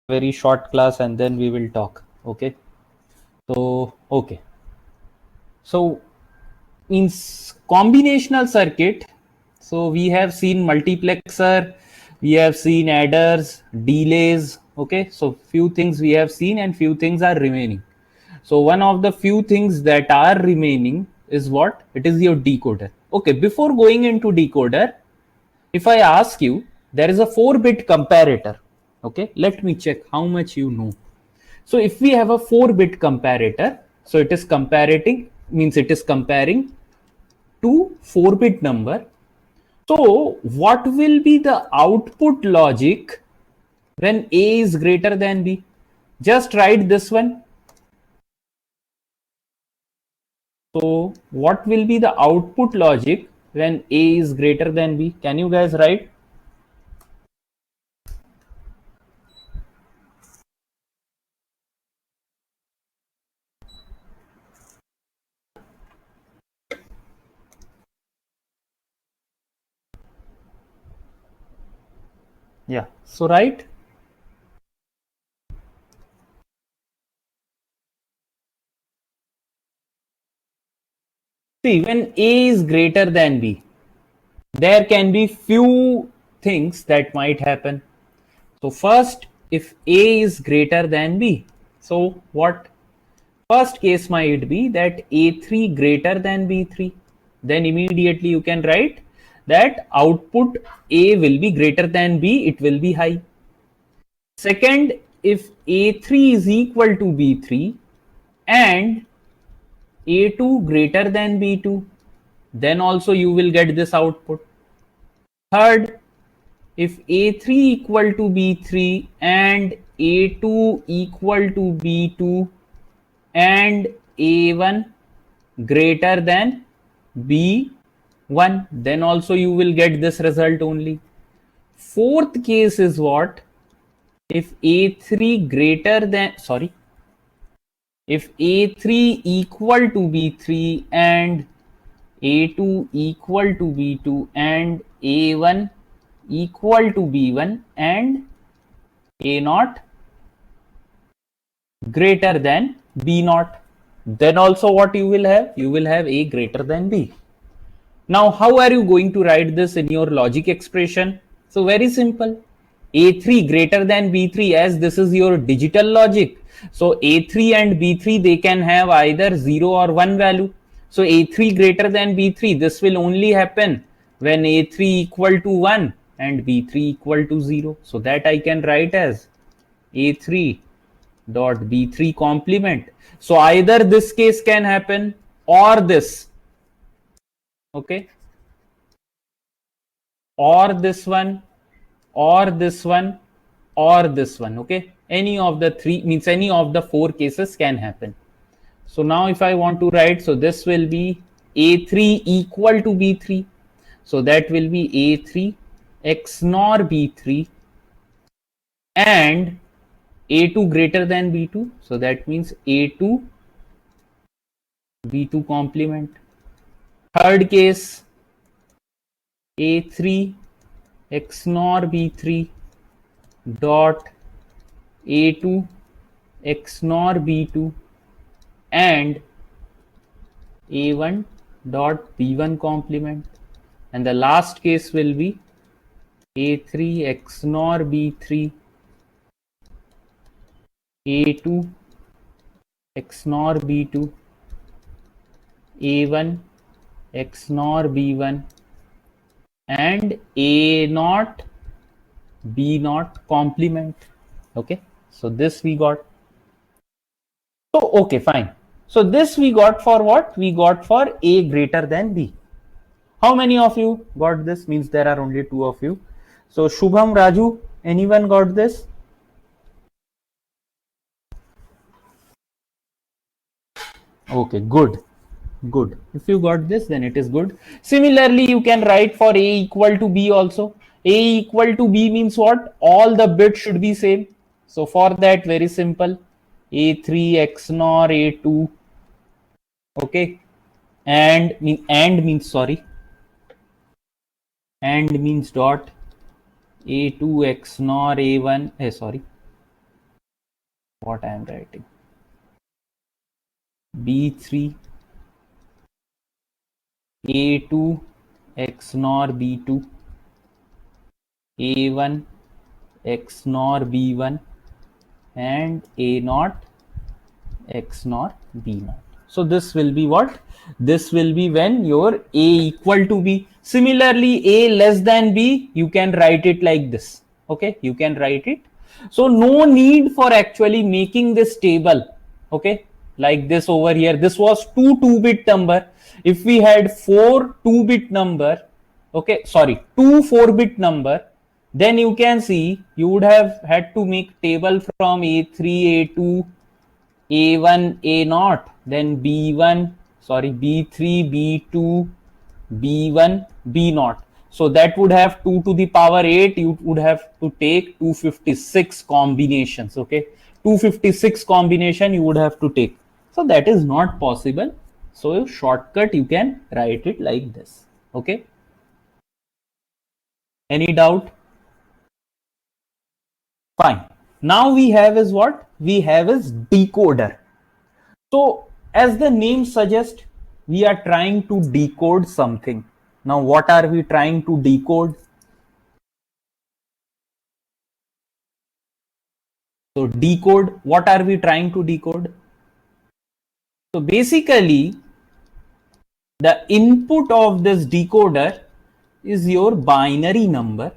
very short class and then we will talk. Okay. So means combinational circuit. So we have seen multiplexer, we have seen adders, delays. Okay. So few things we have seen and few things are remaining. So one of the few things that are remaining is what? It is your decoder. Okay. Before going into decoder, if I ask you, there is a 4-bit comparator. Okay. Let me check how much you know. So if we have a 4-bit comparator, so it is comparing, means it is comparing two 4-bit number. So what will be the output logic when A is greater than B? Just write this one. So what will be the output logic when A is greater than B? Can you guys write? Yeah. So write. See, when A is greater than B, there can be few things that might happen. So first, if A is greater than B, so what? First case might be that A3 greater than B3. Then immediately you can write that output A will be greater than B, it will be high. Second, if A3 is equal to B3 and A2 greater than B2, then also you will get this output. Third, if A3 equal to B3 and A2 equal to B2 and A1 greater than B1, then also you will get this result only. Fourth case is what? If A3 greater than, sorry, if A3 equal to B3 and A2 equal to B2 and A1 equal to B1 and A0 greater than B0, then also what you will have? You will have A greater than B. Now, how are you going to write this in your logic expression? So very simple. A3 greater than B3, as this is your digital logic. So A3 and B3, they can have either 0 or 1 value. So A3 greater than B3, this will only happen when A3 equal to 1 and B3 equal to 0. So that I can write as A3 dot B3 complement. So either this case can happen or this. Okay. Or this one, or this one, or this one. Okay. Any of the three, means any of the four cases can happen. So now if I want to write, so this will be A3 equal to B3. So that will be A3 XNOR B3 and A2 greater than B2. So that means A2 B2 complement. Third case, A3 XNOR B3 dot A2 XNOR B2 and A1 dot B1 complement. And the last case will be A3 XNOR B3 A2 XNOR B2 A1 XNOR B1 and A0 B0 complement. Okay, so this we got. So okay, fine. So this we got for what? We got for A greater than B. How many of you got this? Means there are only two of you. So Shubham, Raju, anyone got this? Okay, good. Good. If you got this, then it is good. Similarly, you can write for A equal to B also. A equal to B means what? All the bits should be same. So for that, very simple. A3 XNOR A2. Okay. And means sorry. And means dot A2 XNOR A1. Sorry. what I am writing. B3 A2 XNOR B2 A1 XNOR B1 and A0 XNOR B0. So this will be what? This will be when your A equal to B. Similarly, A less than B, you can write it like this. Okay, you can write it. So no need for actually making this table. Okay, like this over here. This was two 2-bit number. If we had four 2-bit number, okay, sorry, two 4-bit number, then you can see you would have had to make table from A3, A2, A1, A0, then B1, sorry, B3, B2, B1, B0. So that would have 2 to the power 8. You would have to take 256 combinations. Okay, 256 combination you would have to take. So that is not possible. So shortcut you can write it like this. Okay. Any doubt? Fine. Now we have is what? We have is decoder. So as the name suggests, we are trying to decode something. Now what are we trying to decode? So decode, what are we trying to decode? So basically the input of this decoder is your binary number.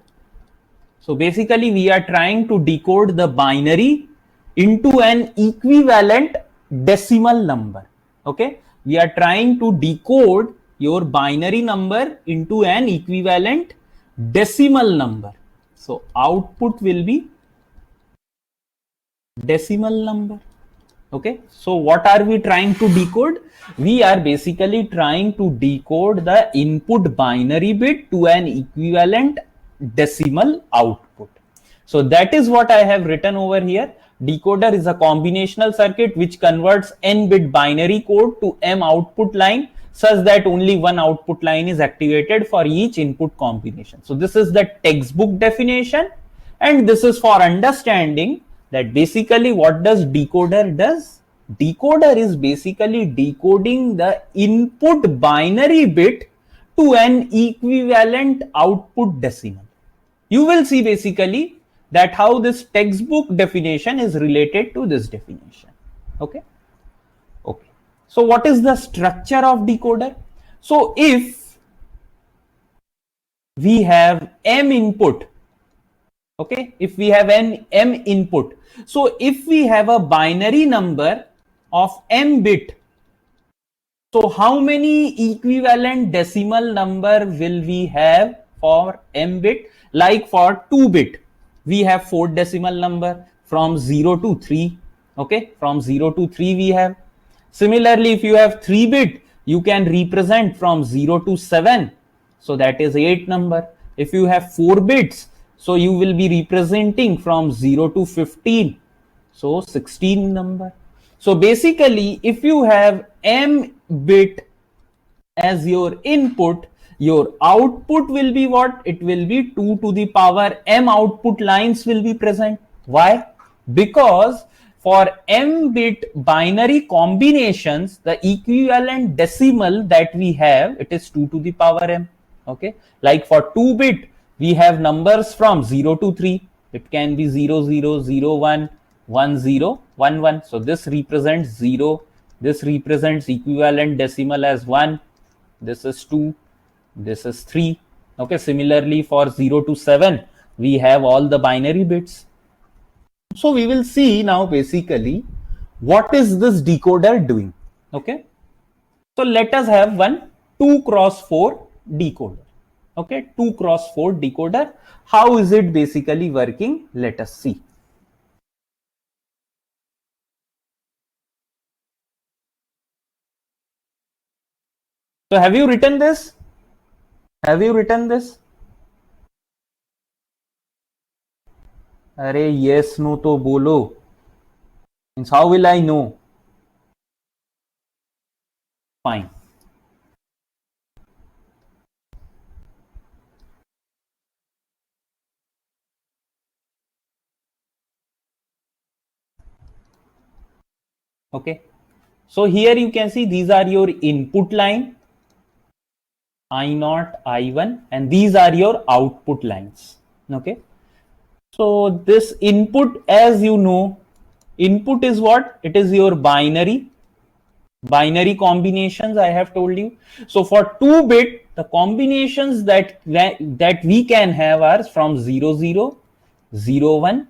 So basically we are trying to decode the binary into an equivalent decimal number. Okay, we are trying to decode your binary number into an equivalent decimal number. So output will be decimal number. Okay, so what are we trying to decode? We are basically trying to decode the input binary bit to an equivalent decimal output. So that is what I have written over here. Decoder is a combinational circuit which converts n bit binary code to m output line such that only one output line is activated for each input combination. So this is the textbook definition, and this is for understanding that basically what does decoder does. Decoder is basically decoding the input binary bit to an equivalent output decimal. You will see basically that how this textbook definition is related to this definition. Okay. Okay. So what is the structure of decoder? So if we have m input, okay, if we have an m input, so if we have a binary number of m bit, so how many equivalent decimal number will we have for m bit? Like for 2 bit, we have 4 decimal number from 0 to 3. Okay, from 0 to 3 we have. Similarly, if you have 3 bit, you can represent from 0 to 7. So that is 8 number. If you have 4 bits, so you will be representing from 0 to 15. So 16 number. So basically, if you have m bit as your input, your output will be what? It will be 2 to the power m output lines will be present. Why? Because for m bit binary combinations, the equivalent decimal that we have, it is 2 to the power m. Okay, like for 2 bit, we have numbers from 0 to 3. It can be 0 0 0 1 1 0 1 1. So this represents 0. This represents equivalent decimal as 1. This is 2. This is 3. Okay, similarly for 0 to 7, we have all the binary bits. So we will see now basically what is this decoder doing. Okay, so let us have one 2 cross 4 decoder. Okay, 2 cross 4 decoder. How is it basically working? Let us see. So have you written this? Have you written this? अरे yes no तो बोलो. Means how will I know? Fine. Okay. So here you can see these are your input line, I0, I1, and these are your output lines. Okay. So this input, as you know, input is what? It is your binary combinations, I have told you. So for 2-bit, the combinations that we can have are from 0, 0, 0, 1,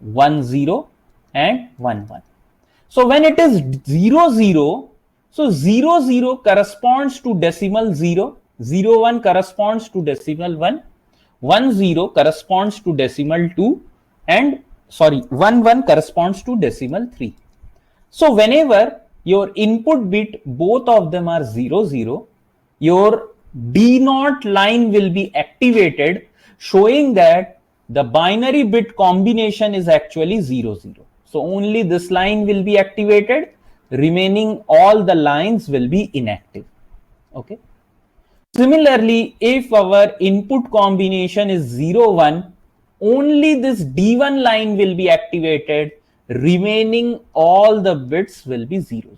1, 0, and 1, 1. So when it is 0, 0, so 0, 0 corresponds to decimal 0, 0, 1 corresponds to decimal 1, 1, 0 corresponds to decimal 2, and 1, 1 corresponds to decimal 3. So whenever your input bit, both of them are 0, 0, your D0 line will be activated, showing that the binary bit combination is actually 0, 0. So only this line will be activated, remaining all the lines will be inactive. Okay. Similarly, if our input combination is 0, 1, only this D1 line will be activated, remaining all the bits will be 0, 0.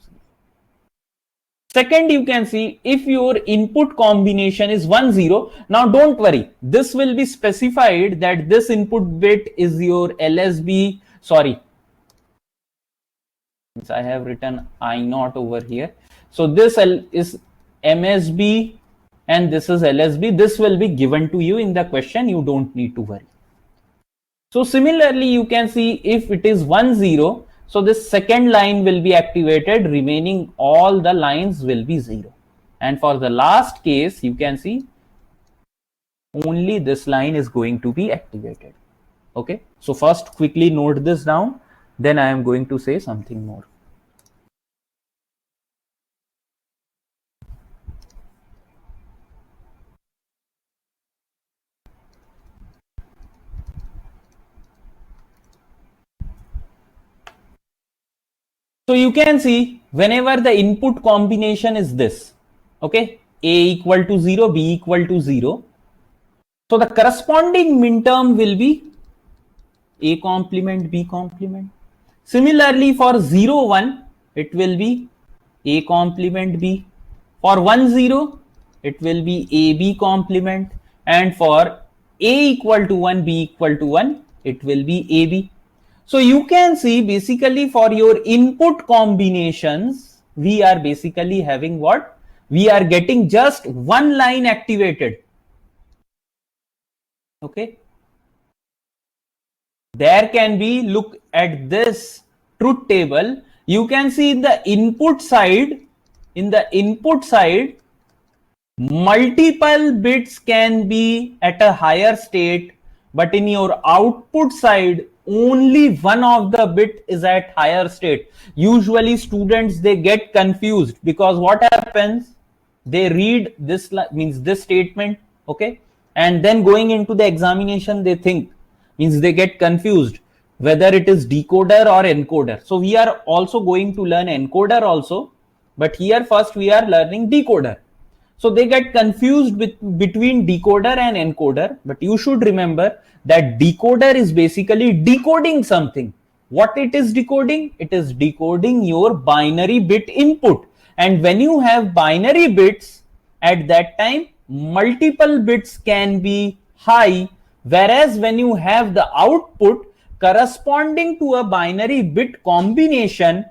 Second, you can see if your input combination is 1, 0, now don't worry, this will be specified that this input bit is your LSB, sorry, I have written I0 over here. So this is MSB and this is LSB. This will be given to you in the question. You don't need to worry. So similarly, you can see if it is 1, 0, so this second line will be activated, remaining all the lines will be 0. And for the last case, you can see only this line is going to be activated. Okay. So first quickly note this down. Then I am going to say something more. So you can see whenever the input combination is this, okay, A equal to 0, B equal to 0. So the corresponding minterm will be A complement, B complement. Similarly for 0, 1, it will be A complement B. For 1, 0, it will be AB complement. And for A equal to 1, B equal to 1, it will be AB. So you can see basically for your input combinations, we are basically having what? We are getting just one line activated. Okay. There can be, look at this truth table. You can see in the input side, multiple bits can be at a higher state, but in your output side, only one of the bit is at higher state. Usually students, they get confused because what happens, they read this means this statement, okay, and then going into the examination they think, means they get confused whether it is decoder or encoder. So we are also going to learn encoder also, but here first we are learning decoder. So they get confused between decoder and encoder, but you should remember that decoder is basically decoding something. What it is decoding? It is decoding your binary bit input. And when you have binary bits, at that time, multiple bits can be high, whereas when you have the output corresponding to a binary bit combination,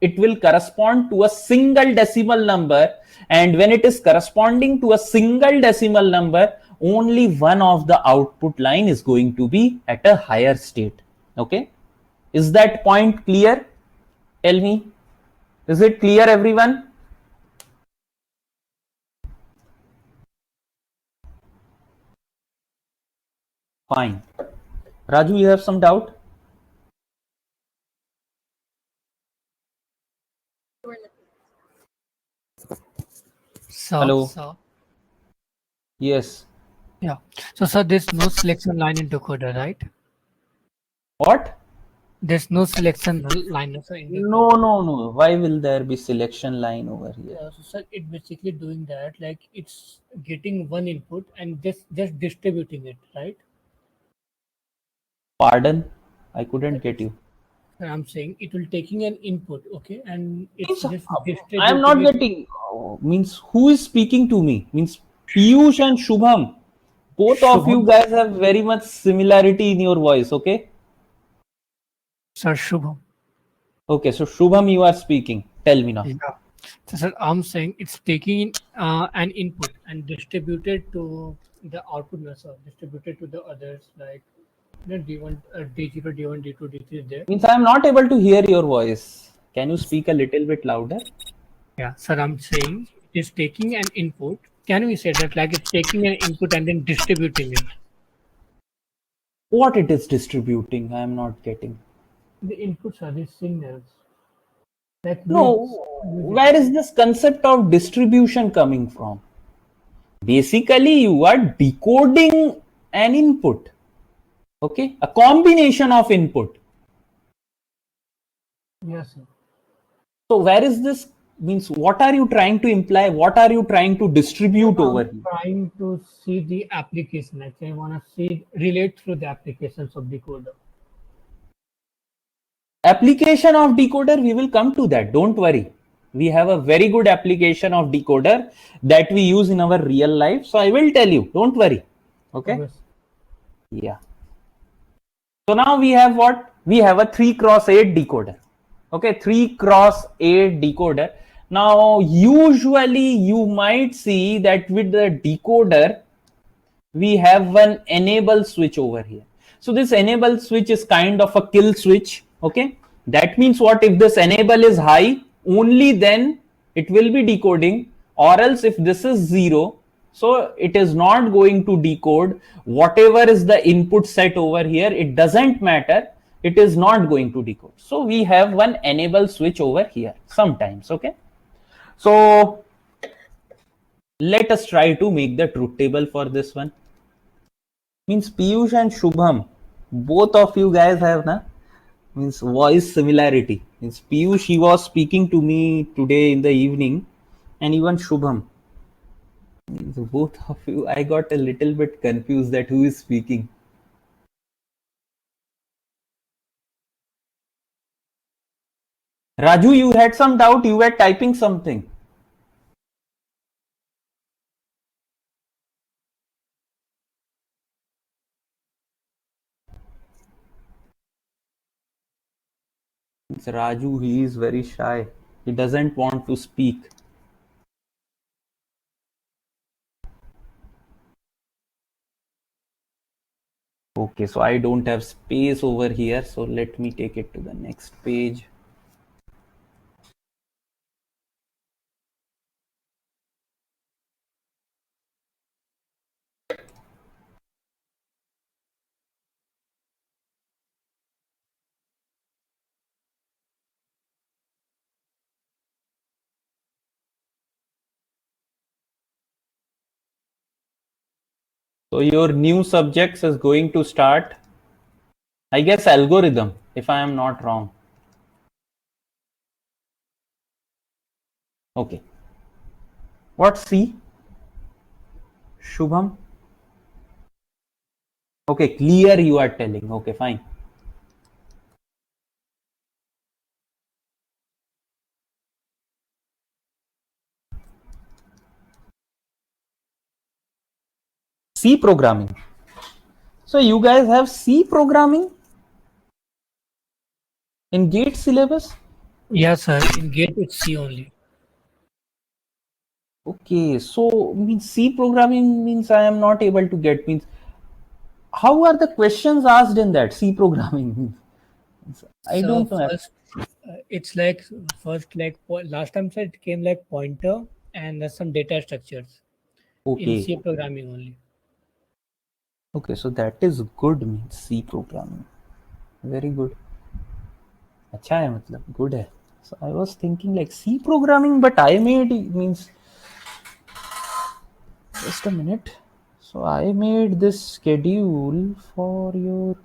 it will correspond to a single decimal number, and when it is corresponding to a single decimal number, only one of the output line is going to be at a higher state. Okay, is that point clear? Tell me, is it clear, everyone? Fine. Raju, you have some doubt? Hello. Yes. Yeah. So, sir, there's no selection line in decoder, right? What? There's no selection line, sir, in No, decoder. no, no. Why will there be selection line over here? So, sir, it basically doing that, like it's getting one input and just distributing it, right? Pardon? I couldn't Sir, get it's you. And I'm saying it will taking an input, okay, and it's Means just I am distributing not it. getting. Means who is speaking to me? Means Piyush and Shubham. Both of you Shubham, guys have very much similarity in your voice. Okay. sir, Shubham. Okay. So Shubham, you are speaking. Tell me now. Yeah. So, sir, I'm saying it's taking an input and distributed to the output method, distributed to the others like D1, D0, D1, D2, D3 there. Means I am not able to hear your voice. Can you speak a little bit louder? Yeah, sir, I'm saying it is taking an input. Can we say that like it's taking an input and then distributing it? What it is distributing? I am not getting. The inputs are these signals like No. music. Where is this concept of distribution coming from? Basically, you are decoding an input. Okay. A combination of input. Yes, sir. So where is this means what are you trying to imply? What are you trying to Sir, distribute over I'm here? trying to see the application. Actually, I want to see relate through the applications of decoder. Application of decoder, we will come to that. Don't worry. We have a very good application of decoder that we use in our real life. So I will tell you. Don't worry. Okay. Okay. Yeah. So now we have what? We have a 3 cross 8 decoder. Okay, 3 cross 8 decoder. Now, usually you might see that with the decoder, we have one enable switch over here. So this enable switch is kind of a kill switch. Okay, that means what? If this enable is high, only then it will be decoding, or else if this is 0, so it is not going to decode whatever is the input set over here. It doesn't matter, it is not going to decode. So we have one enable switch over here sometimes. Okay, so let us try to make the truth table for this one. Means Piyush and Shubham, both of you guys have na means voice similarity. Means Piyush, he was speaking to me today in the evening, and even Shubham. Means both of you, I got a little bit confused that who is speaking. Raju, you had some doubt. You were typing something. Means Raju, he is very shy. He doesn't want to speak. Okay, so I don't have space over here. So let me take it to the next page. So your new subjects is going to start, I guess, algorithm, if I am not wrong. Okay. What C? Shubham? Okay, clear you are telling. Okay, fine. C programming. So you guys have C programming in GATE syllabus? Yes, sir. In gate it's C only. Okay, so means C programming means I am not able to get means how are the questions asked in that C programming? I So don't know. first, it's like first like last time said it came like pointer and some data structures in Okay. C programming only. Okay, so that is good means C programming. Very good. अच्छा है मतलब good है. So I was thinking like C programming, but I made means just a minute. So I made this schedule for your.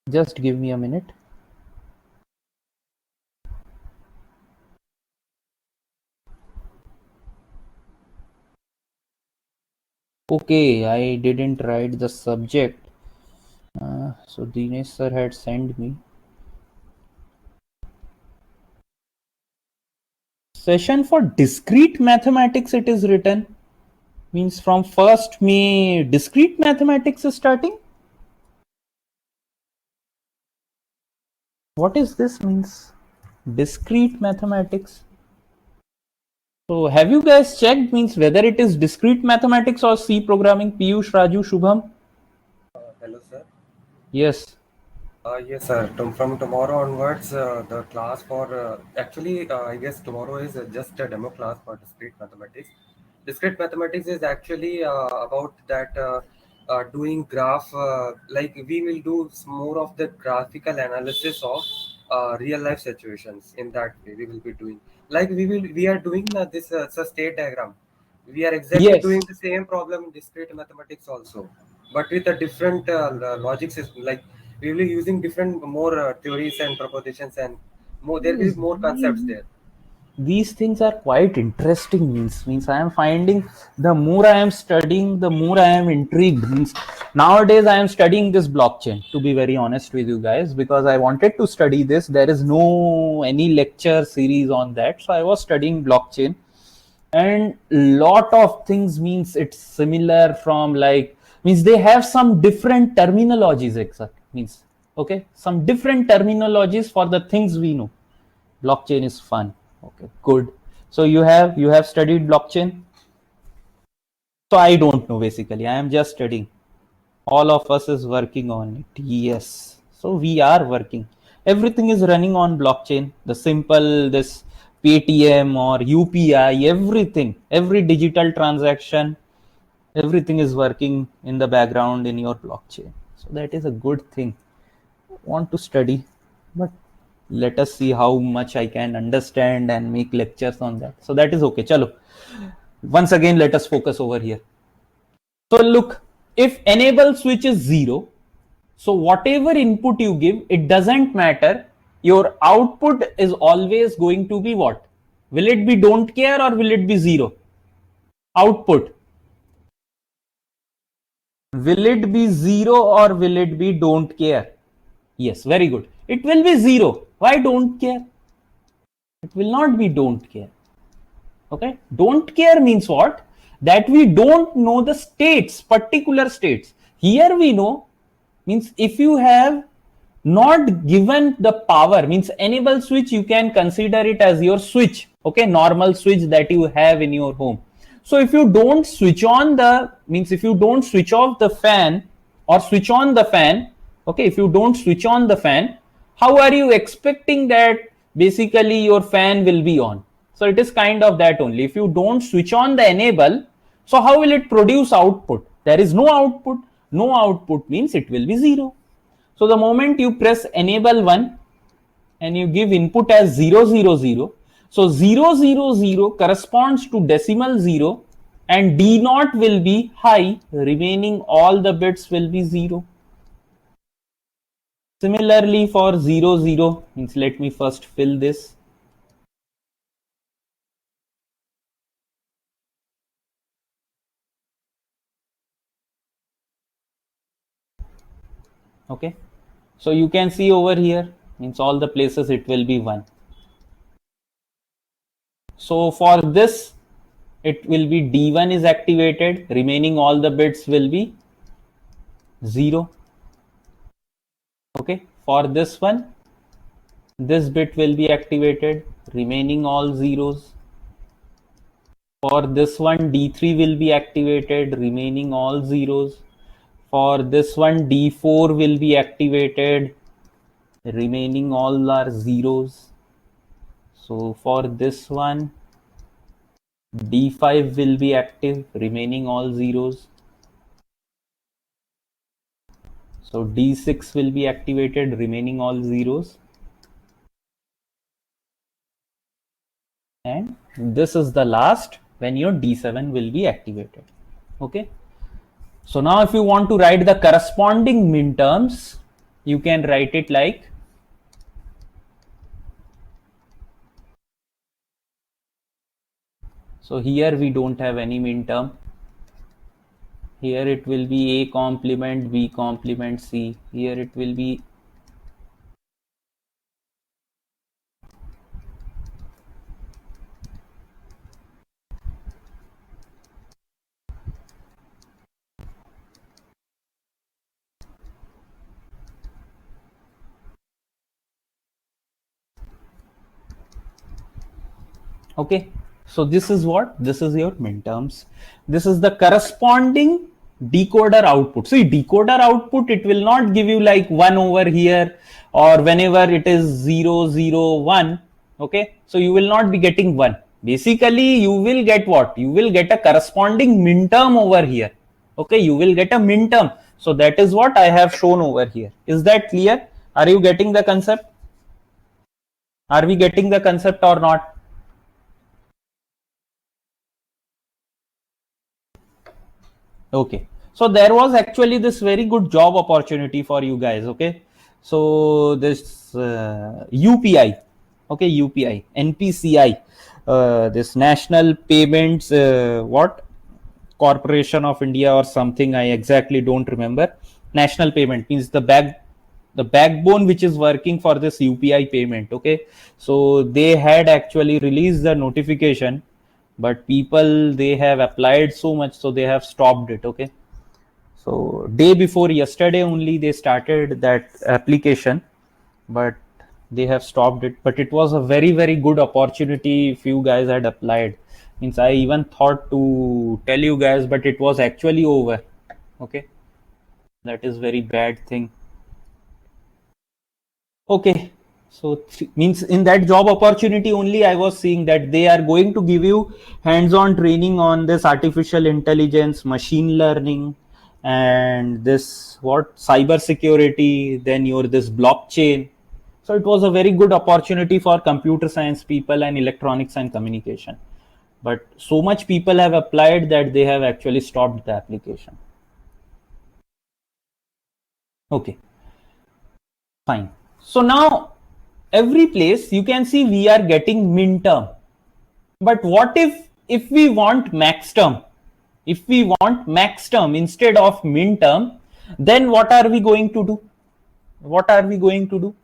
Just give me a minute. Okay, I didn't write the subject. So Dinesh sir had sent me. Session for discrete mathematics it is written. Means from 1st May discrete mathematics is starting. What is this means? Discrete mathematics. So have you guys checked means whether it is discrete mathematics or C programming? Piyush, Raju, Shubham? Hello, sir. Yes. Yes, sir. From tomorrow onwards, the class for actually, I guess tomorrow is just a demo class for discrete mathematics. Discrete mathematics is actually about that doing graph. Like we will do more of the graphical analysis of real life situations. In that way, we will be doing like we are doing this it's a state diagram. We are exactly Yes. doing the same problem in discrete mathematics also, but with a different logic system. Like we will be using different more theories and propositions, and more there will be more concepts there. These things are quite interesting. Means I am finding the more I am studying, the more I am intrigued. Means nowadays I am studying this blockchain, to be very honest with you guys, because I wanted to study this. There is no any lecture series on that, so I was studying blockchain. And lot of things means it's similar from like means they have some different terminologies, exact means okay, some different terminologies for the things we know. Blockchain is fun. Okay, good. So you have studied blockchain. So I don't know, basically I am just studying. All of us is working on it. Yes, so we are working. Everything is running on blockchain. The simple this Paytm or UPI, everything, every digital transaction, everything is working in the background in your blockchain. So that is a good thing. Want to study, but let us see how much I can understand and make lectures on that. So that is okay. Chalo. Once again, let us focus over here. So look, if enable switch is 0, so whatever input you give, it doesn't matter. Your output is always going to be what? Will it be don't care or will it be 0? Output. Will it be 0 or will it be don't care? Yes, very good. It will be 0. Why don't care? It will not be don't care. Okay, don't care means what? That we don't know the states, particular states. Here we know means if you have not given the power, means enable switch, you can consider it as your switch. Okay, normal switch that you have in your home. So if you don't switch on the means if you don't switch off the fan or switch on the fan, okay, if you don't switch on the fan, how are you expecting that basically your fan will be on? So it is kind of that only. If you don't switch on the enable, so how will it produce output? There is no output. No output means it will be 0. So the moment you press enable 1 and you give input as 000, so 000 corresponds to decimal 0 and D naught will be high, remaining all the bits will be 0. Similarly for 00 means let me first fill this. Okay, so you can see over here means all the places it will be 1. So for this it will be D1 is activated, remaining all the bits will be 0. Okay, for this one this bit will be activated, remaining all zeros. For this one D3 will be activated, remaining all zeros. For this one D4 will be activated, remaining all are zeros. So for this one D5 will be active, remaining all zeros. So D6 will be activated, remaining all zeros. And this is the last when your D7 will be activated. Okay. So now if you want to write the corresponding minterms, you can write it like, so here we don't have any minterm. Here it will be A complement B complement C. Here it will be okay. So this is what? This is your minterms. This is the corresponding decoder output. See, decoder output, it will not give you like 1 over here, or whenever it is 0 0 1. Okay, so you will not be getting 1. Basically you will get what? You will get a corresponding minterm over here. Okay, you will get a minterm. So that is what I have shown over here. Is that clear? Are you getting the concept? Are we getting the concept or not? Okay, so there was actually this very good job opportunity for you guys. Okay, so this UPI, okay, UPI, NPCI, this National Payments, what, Corporation of India or something, I exactly don't remember. National payment means the backbone which is working for this UPI payment. Okay, so they had actually released the notification, but people, they have applied so much, so they have stopped it. Okay, so day before yesterday only they started that application, but they have stopped it. But it was a very very good opportunity if you guys had applied. Means I even thought to tell you guys, but it was actually over. Okay, that is very bad thing. Okay, so means in that job opportunity only I was seeing that they are going to give you hands-on training on this artificial intelligence, machine learning, and this what, cyber security, then your this blockchain. So it was a very good opportunity for computer science people and electronics and communication, but so much people have applied that they have actually stopped the application. Okay, fine. So now every place you can see we are getting min term. But what if we want max term? If we want max term instead of min term, then what are we going to do? What are we going to do?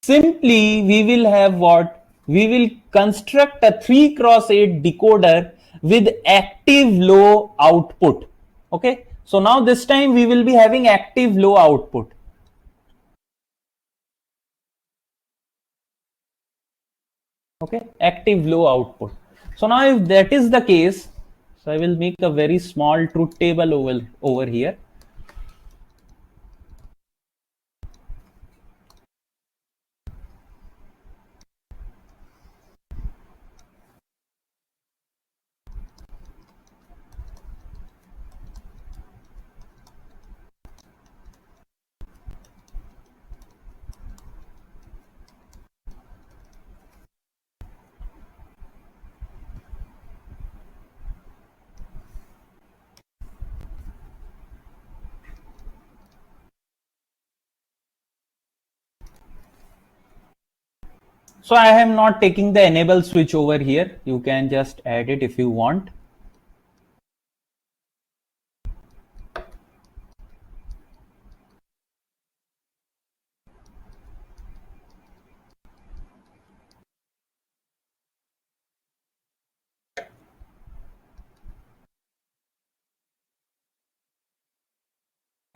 Simply we will have what? We will construct a 3 cross 8 decoder with active low output. Okay, so now this time we will be having active low output. Okay, active low output. So now if that is the case, so I will make a very small truth table over here. So I am not taking the enable switch over here. You can just add it if you want.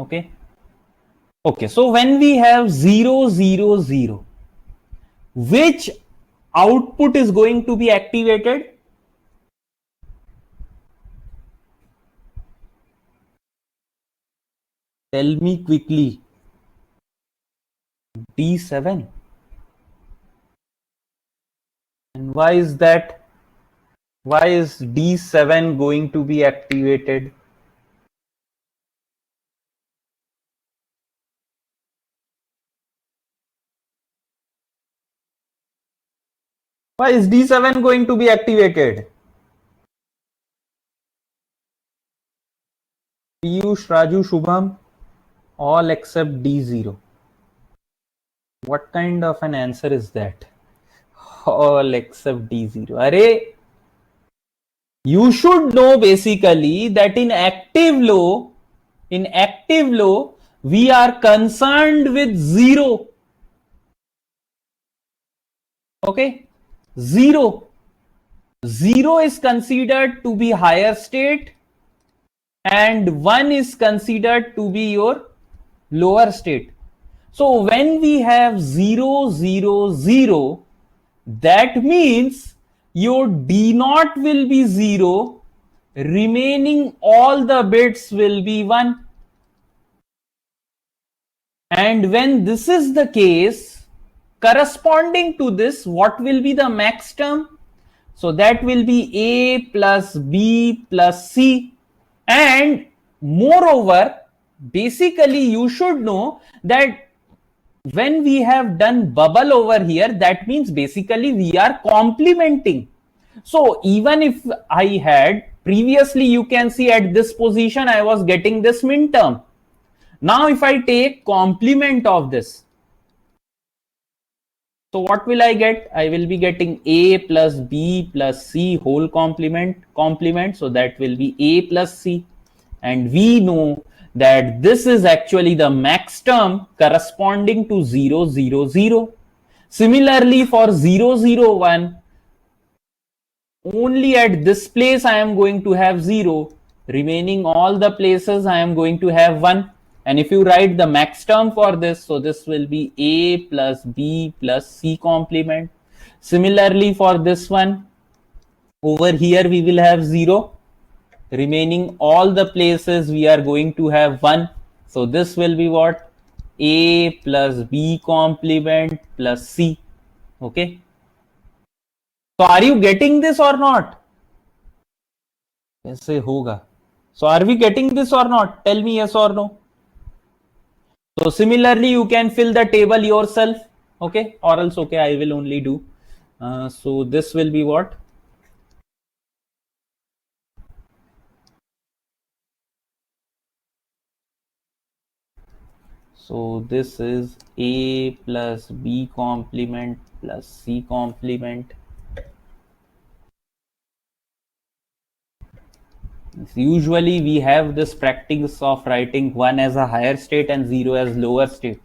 Okay. Okay. So when we have 0, 0, 0, which output is going to be activated? Tell me quickly. D7. And why is that? Why is D7 going to be activated? Why is D7 going to be activated? Piyush, Raju, Shubham, all except D0. What kind of an answer is that? All except D0. Array, You should know basically that in active low, we are concerned with 0. Okay, 0 is considered to be higher state and 1 is considered to be your lower state. So when we have 0 0 0, that means your D naught will be 0, remaining all the bits will be 1. And when this is the case, corresponding to this, what will be the max term? So that will be A plus B plus C. And moreover, basically you should know that when we have done bubble over here, that means basically we are complementing. So even if I had previously, you can see at this position, I was getting this min term. Now if I take complement of this, so what will I get? I will be getting A plus B plus C whole complement. So that will be A plus C. And we know that this is actually the max term corresponding to 0 0 0. Similarly for 0 0 1, only at this place I am going to have 0. Remaining all the places I am going to have 1. And if you write the max term for this, so this will be A plus B plus C complement. Similarly for this one, over here we will have 0. Remaining all the places we are going to have 1. So this will be what? A plus B complement plus C. Okay. So are you getting this or not? कैसे होगा? So are we getting this or not? Tell me yes or no. So similarly, you can fill the table yourself. Okay, or else okay, I will only do. So this will be what? So this is A plus B complement plus C complement. Usually we have this practice of writing 1 as a higher state and 0 as lower state.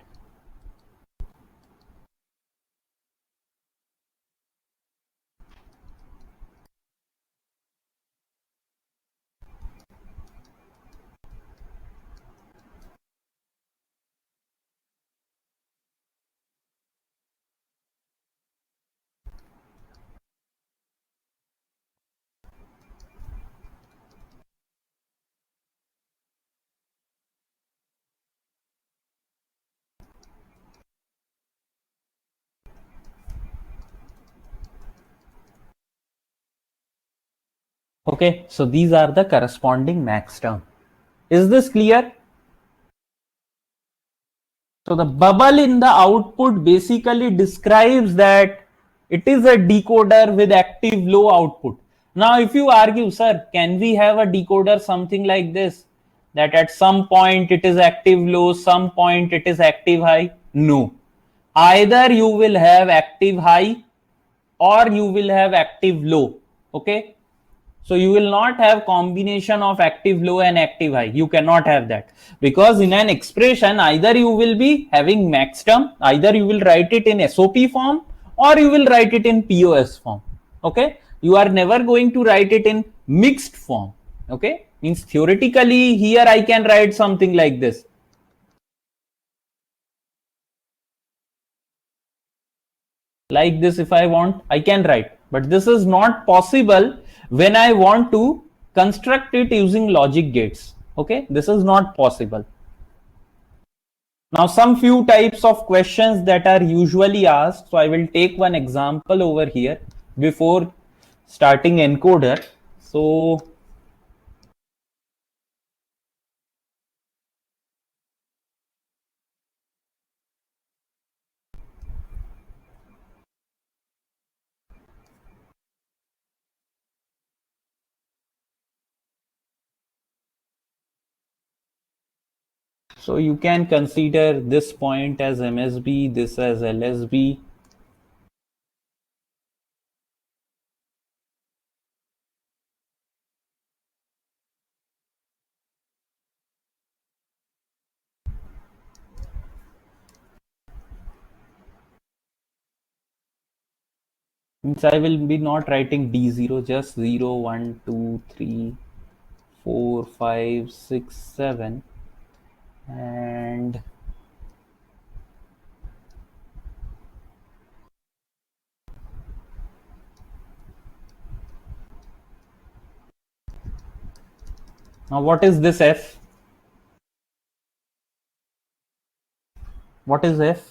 Okay, so these are the corresponding max term. Is this clear? So the bubble in the output basically describes that it is a decoder with active low output. Now if you argue, sir, can we have a decoder something like this, that at some point it is active low, some point it is active high? No. Either you will have active high or you will have active low. Okay. So you will not have combination of active low and active high. You cannot have that, because in an expression either you will be having max term, either you will write it in SOP form or you will write it in POS form. Okay, you are never going to write it in mixed form. Okay, means theoretically here I can write something like this. Like this, if I want, I can write, but this is not possible when I want to construct it using logic gates. Okay, this is not possible. Now some few types of questions that are usually asked. So I will take one example over here before starting encoder. So so you can consider this point as MSB, this as LSB. Means I will be not writing D0, just 0, 1, 2, 3, 4, 5, 6, 7, and now what is this F? What is F?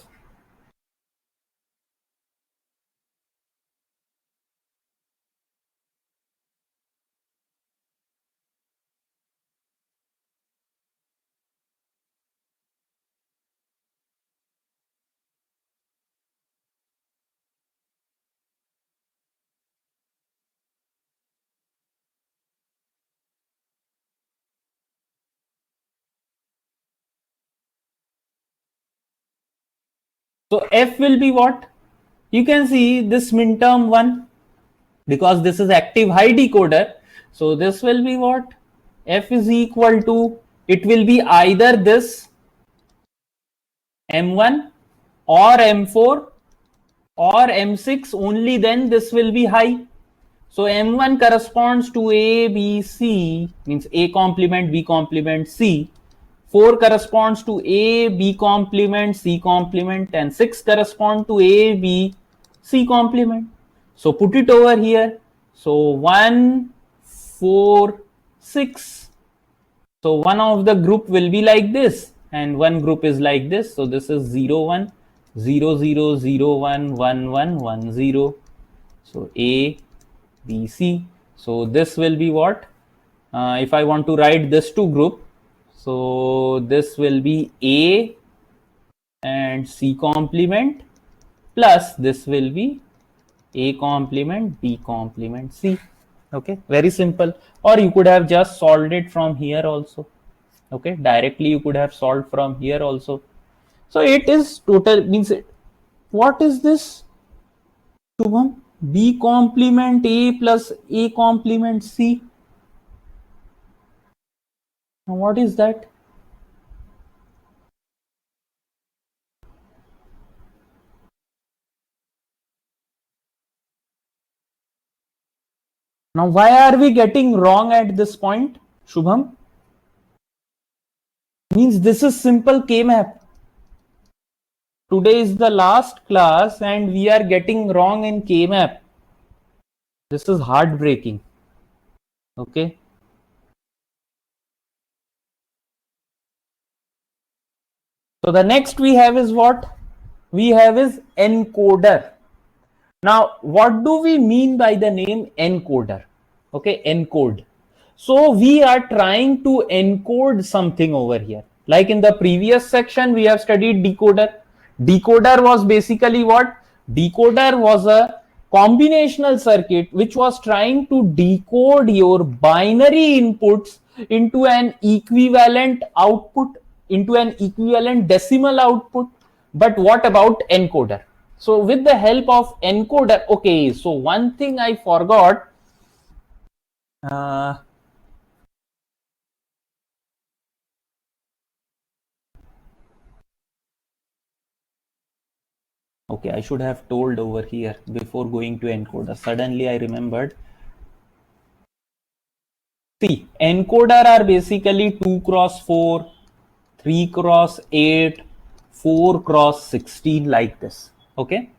So F will be what? You can see this min term 1 because this is active high decoder. So this will be what? F is equal to, it will be either this M1 or M4 or M6, only then this will be high. So M1 corresponds to A, B, C, means A complement, B complement, C. 4 corresponds to A, B complement, C complement, and 6 correspond to A, B, C complement. So put it over here. So 1, 4, 6. So one of the group will be like this and one group is like this. So this is 0, 1, 0, 0, 0, 1, 1, 1, 1, 0. So A, B, C. So this will be what? If I want to write this two group, so this will be A and C complement plus this will be A complement, B complement, C. Okay, very simple. Or you could have just solved it from here also. Okay, directly you could have solved from here also. So it is total, means what is this, Shubham? B complement A plus A complement C. Now what is that? Now why are we getting wrong at this point, Shubham? Means this is simple K-map. Today is the last class and we are getting wrong in K-map. This is heartbreaking. Okay. So the next we have is what? We have is encoder. Now, what do we mean by the name encoder? Okay, encode. So we are trying to encode something over here. Like in the previous section, we have studied decoder. Decoder was basically what? Decoder was a combinational circuit which was trying to decode your binary inputs into an equivalent output, into an equivalent decimal output. But what about encoder? So with the help of encoder, okay, so one thing I forgot. Okay, I should have told over here before going to encoder. Suddenly I remembered. See, encoder are basically 2 cross 4, 3 cross 8, 4 cross 16 like this. Okay.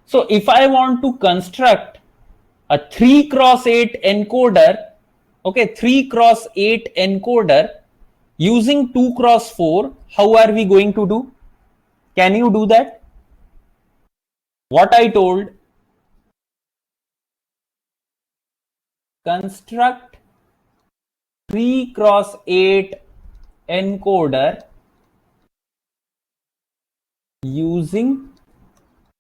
So if I want to construct a 3 cross 8 encoder, okay, 3 cross 8 encoder using 2 cross 4, how are we going to do? Can you do that? What I told, construct 3 cross 8 encoder using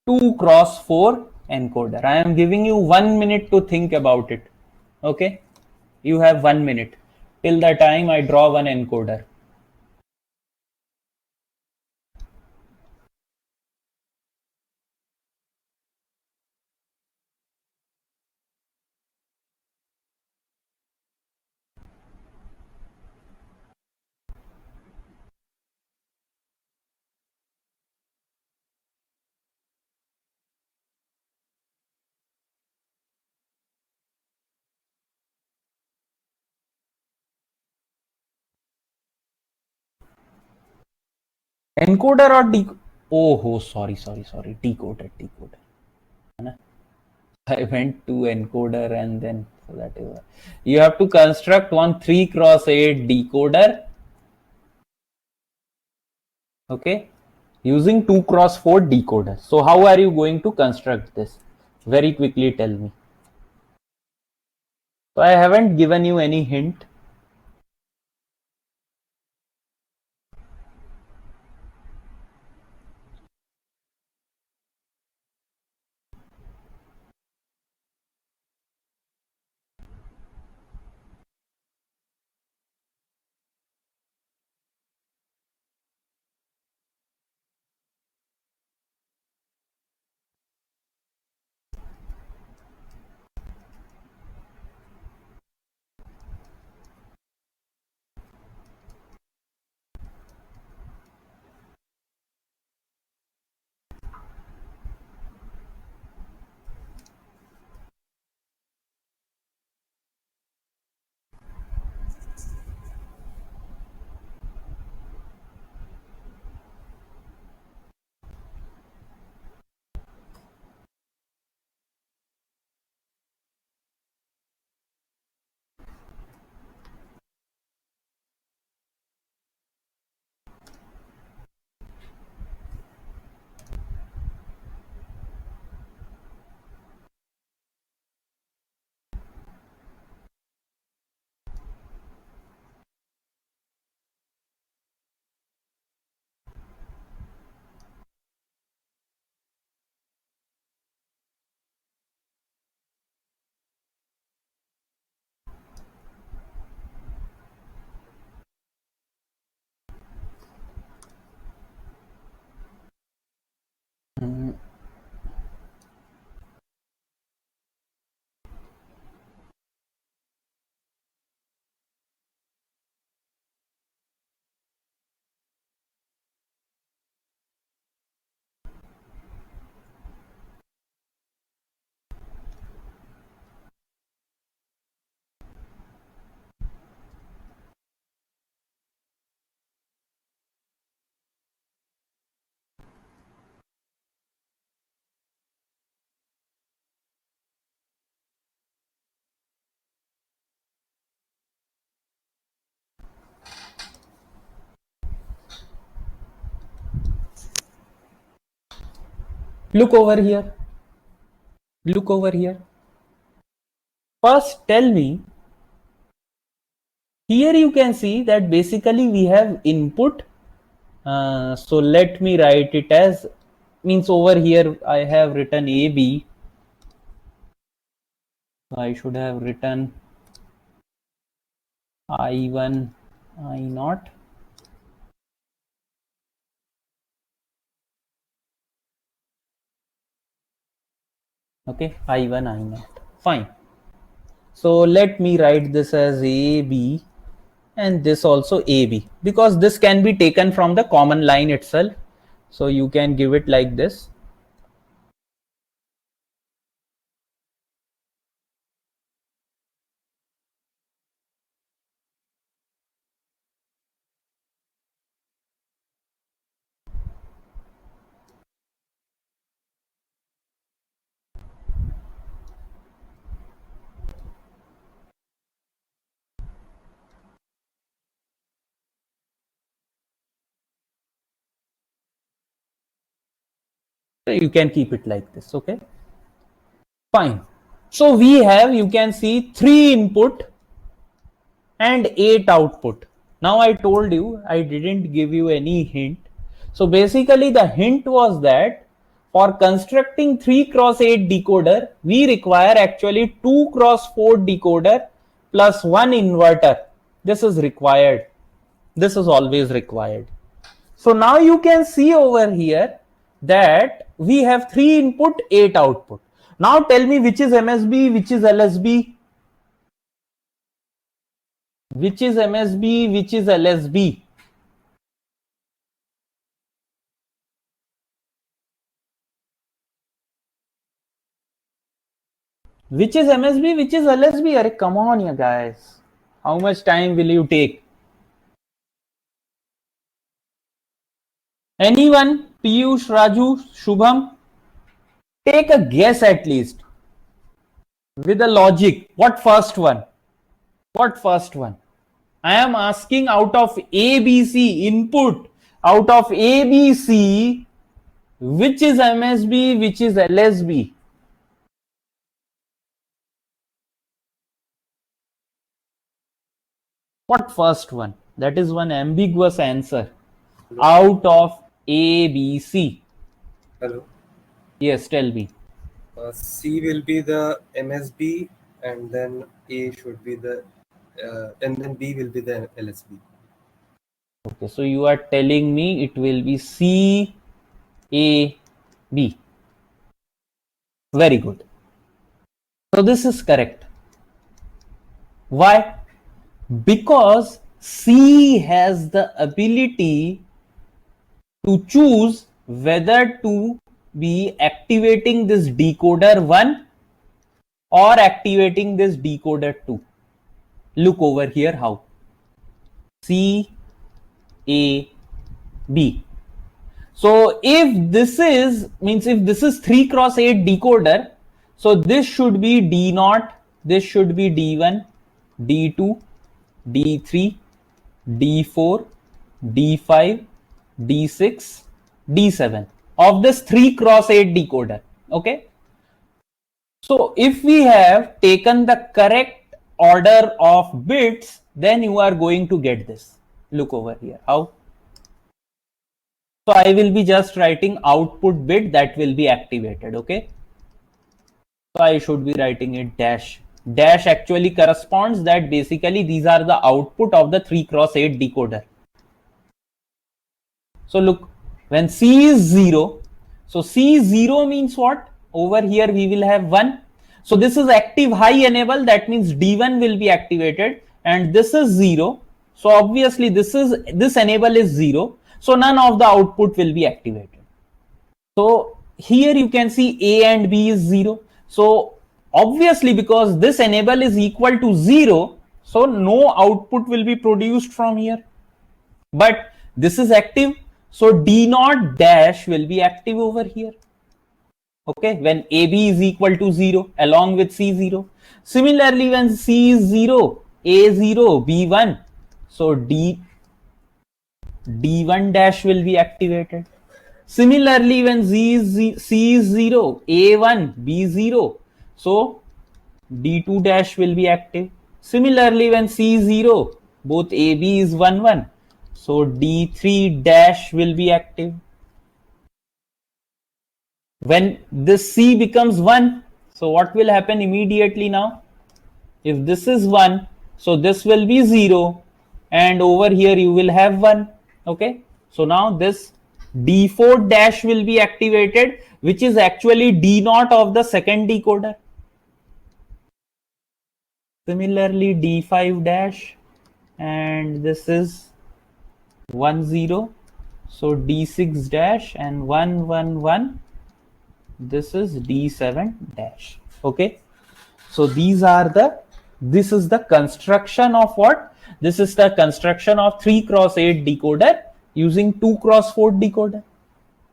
2 cross 4 encoder. I am giving you 1 minute to think about it. Okay, you have 1 minute till the time I draw one encoder. Encoder or oh, sorry, decoder. है ना? I went to encoder and then so that is you have to construct one 3x8 decoder, okay, using 2x4 decoder. So how are you going to construct this? Very quickly tell me. So I haven't given you any hint. Look over here. Look over here. First tell me, here you can see that basically we have input. So let me write it as, means over here I have written AB. I should have written I1, I0. Okay, I1, I0. Fine. So let me write this as AB and this also AB, because this can be taken from the common line itself. So you can give it like this. You can keep it like this. Okay, fine. So we have, you can see 3 input and 8 output. Now I told you I didn't give you any hint. So basically the hint was that for constructing 3x8 decoder, we require actually 2x4 decoder plus 1 inverter. This is required. This is always required. So now you can see over here that we have 3 input, 8 output. Now tell me which is MSB, which is LSB, which is MSB, which is LSB. Which is MSB, which is LSB? Arey, come on, you guys. How much time will you take? Anyone? Piyush, Raju, Shubham? Take a guess at least. With a logic. What first one? What first one? I am asking out of ABC input. Out of ABC, which is MSB, which is LSB? What first one? That is one ambiguous answer. Hello? Out of ABC. Hello. Yes, tell me. C will be the MSB, and then A should be the, and then B will be the LSB. Okay, so you are telling me it will be C, A, B. Very good. So this is correct. Why? Because C has the ability to choose whether to be activating this decoder 1 or activating this decoder 2. Look over here how. C, A, B. So if this is, means if this is 3 cross 8 decoder, so this should be D0, this should be D1, D2, D3, D4, D5, D6, D7 of this 3 cross 8 decoder. Okay. So if we have taken the correct order of bits, then you are going to get this. Look over here. How? So I will be just writing output bit that will be activated. Okay. So I should be writing it dash. Dash actually corresponds that basically these are the output of the 3 cross 8 decoder. So look, when C is 0, so C 0 means what? Over here we will have 1. So this is active high enable, that means D1 will be activated, and this is 0. So obviously this enable is 0. So none of the output will be activated. So here you can see A and B is 0. So obviously because this enable is equal to 0, so no output will be produced from here. But this is active, so D0 dash will be active over here. Okay, when AB is equal to 0 along with C0. Similarly, when C is 0, A0, B1, so D1 dash will be activated. Similarly, when C is 0, A1, B0, so D2 dash will be active. Similarly, when C is 0, both AB is 1, 1, so D3 dash will be active. When this C becomes 1, so what will happen immediately now? If this is 1, so this will be 0, and over here you will have 1. Okay, so now this D4 dash will be activated, which is actually D0 of the second decoder. Similarly, D5 dash, and this is 1 0, so D6 dash and 1 1 1, this is D7 dash. Okay, so this is the construction of what? This is the construction of 3 cross 8 decoder using 2 cross 4 decoder.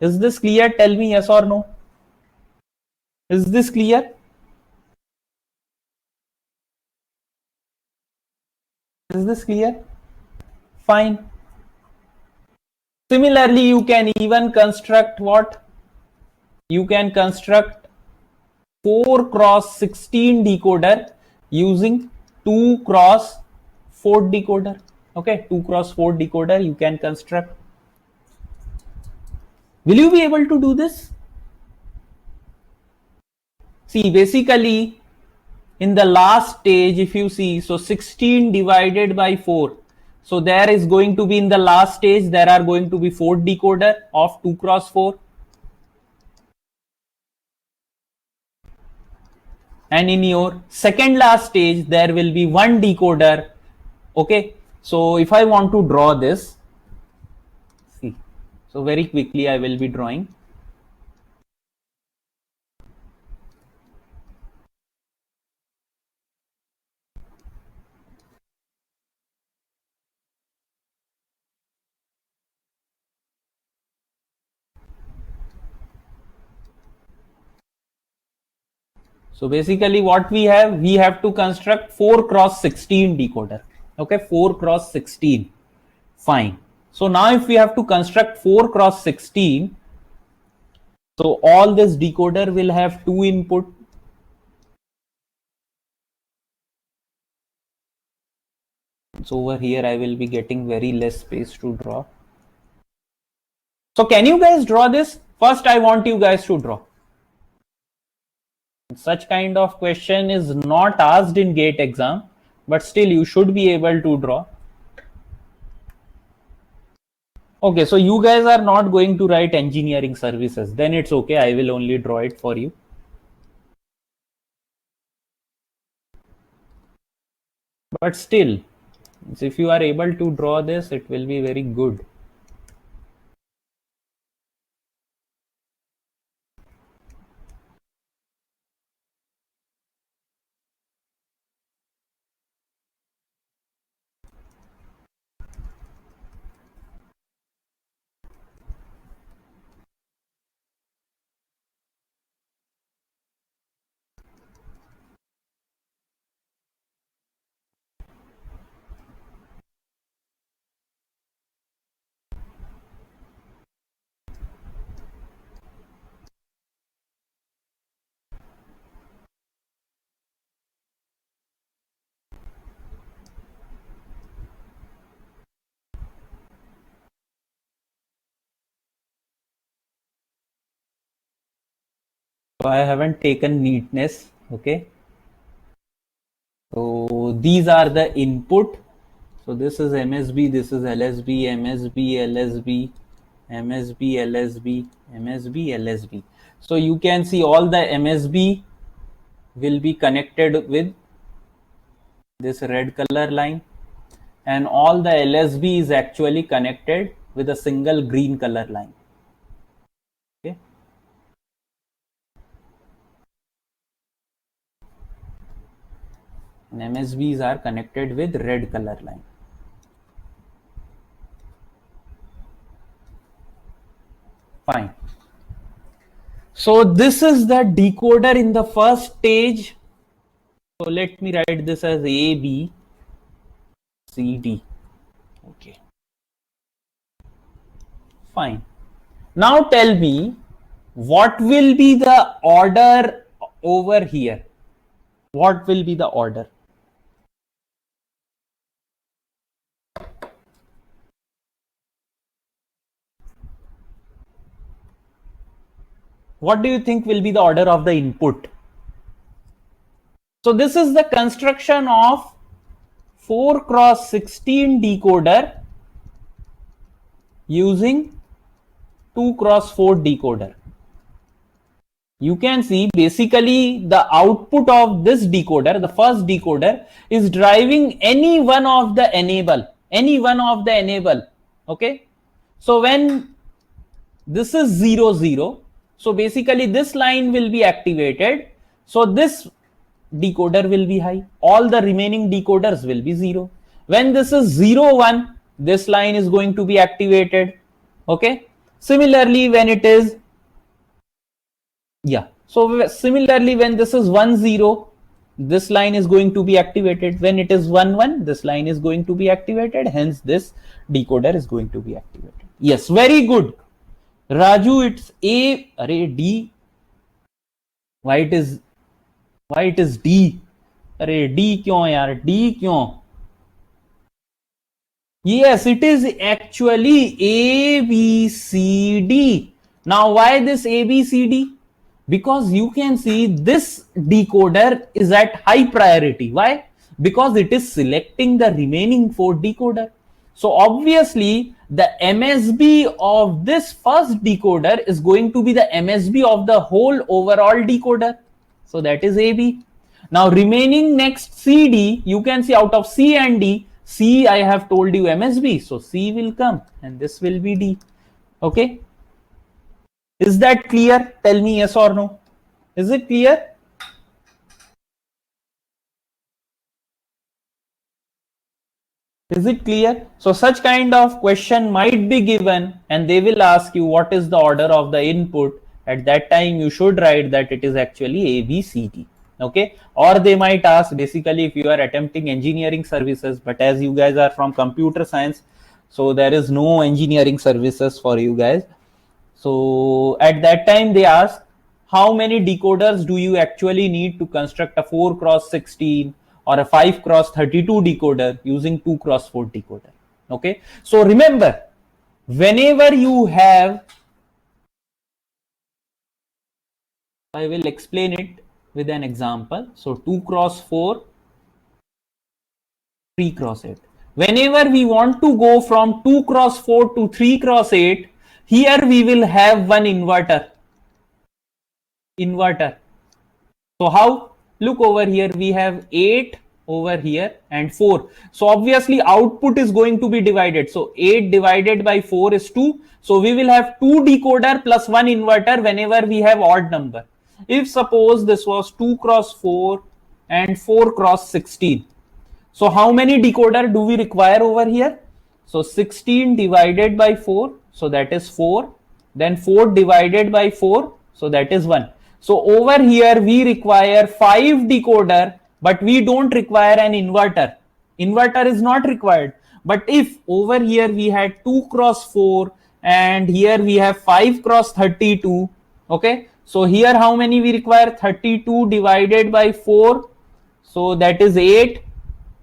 Is this clear? Tell me yes or no. Is this clear? Is this clear? Fine. Similarly, you can even construct what? You can construct 4 cross 16 decoder using 2 cross 4 decoder. Okay, 2 cross 4 decoder you can construct. Will you be able to do this? See, basically in the last stage, if you see, so 16 divided by 4, so there is going to be, in the last stage there are going to be 4 decoder of 2 cross 4, and in your second last stage there will be 1 decoder. Okay, so if I want to draw this, see, so very quickly I will be drawing. So basically what we have to construct 4 cross 16 decoder. Okay, 4 cross 16. Fine. So now if we have to construct 4 cross 16, so all this decoder will have 2 input. So over here I will be getting very less space to draw. So can you guys draw this? First I want you guys to draw. Such kind of question is not asked in GATE exam, but still you should be able to draw. Okay, so you guys are not going to write engineering services, then it's okay, I will only draw it for you. But still, if you are able to draw this, it will be very good. So I haven't taken neatness, okay. So these are the input. So this is MSB, this is LSB, MSB, LSB, MSB, LSB, MSB, LSB. So you can see all the MSB will be connected with this red color line, and all the LSB is actually connected with a single green color line. Okay. And MSBs are connected with red color line. Fine. So this is the decoder in the first stage. So let me write this as A, B, C, D. Okay. Fine. Now tell me, what will be the order over here? What will be the order? What do you think will be the order of the input? So this is the construction of 4 cross 16 decoder using 2 cross 4 decoder. You can see basically the output of this decoder, the first decoder, is driving any one of the enable. Okay. So when this is 0, 0, so basically this line will be activated. So this decoder will be high. All the remaining decoders will be 0. When this is 0, 1, this line is going to be activated. Okay. Similarly, when it is, so similarly when this is 1, 0, this line is going to be activated. When it is 1, 1, this line is going to be activated. Hence this decoder is going to be activated. Yes, very good. Raju, it's A, array D. Why it is D? Array D क्यों यार? D क्यों? Yes, it is actually A, B, C, D. Now why this A, B, C, D? Because you can see this decoder is at high priority. Why? Because it is selecting the remaining 4 decoder. So obviously the MSB of this first decoder is going to be the MSB of the whole overall decoder. So that is AB. Now remaining next CD, you can see out of C and D, C I have told you MSB. So C will come and this will be D. Okay. Is that clear? Tell me yes or no. Is it clear? Is it clear? So such kind of question might be given and they will ask you what is the order of the input. At that time you should write that it is actually A, B, C, D. Okay, or they might ask basically if you are attempting engineering services, but as you guys are from computer science, so there is no engineering services for you guys. So at that time they ask how many decoders do you actually need to construct a 4 cross 16 or a 5 cross 32 decoder using 2 cross 4 decoder. Okay, so remember, whenever you have, I will explain it with an example. So 2 cross 4, 3 cross 8. Whenever we want to go from 2 cross 4 to 3 cross 8, here we will have one inverter. So how? Look over here, we have 8 over here and 4. So obviously output is going to be divided. So 8 divided by 4 is 2. So we will have 2 decoder plus 1 inverter whenever we have odd number. If suppose this was 2 cross 4 and 4 cross 16. So how many decoder do we require over here? So 16 divided by 4, so that is 4. Then 4 divided by 4, so that is 1. So over here we require 5 decoder, but we don't require an inverter. Inverter is not required. But if over here we had 2 cross 4 and here we have 5 cross 32, okay. So here how many we require? 32 divided by 4, so that is 8.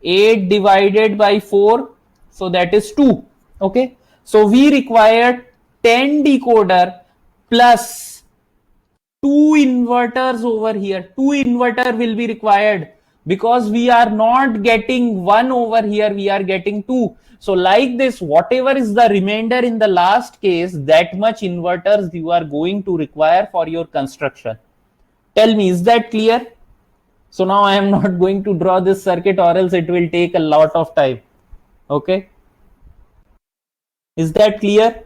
8 divided by 4, so that is 2. Okay, so we require 10 decoder plus 2 inverters over here. 2 inverter will be required because we are not getting 1 over here, we are getting 2. So like this, whatever is the remainder in the last case, that much inverters you are going to require for your construction. Tell me, is that clear? So now I am not going to draw this circuit or else it will take a lot of time. Okay. Is that clear?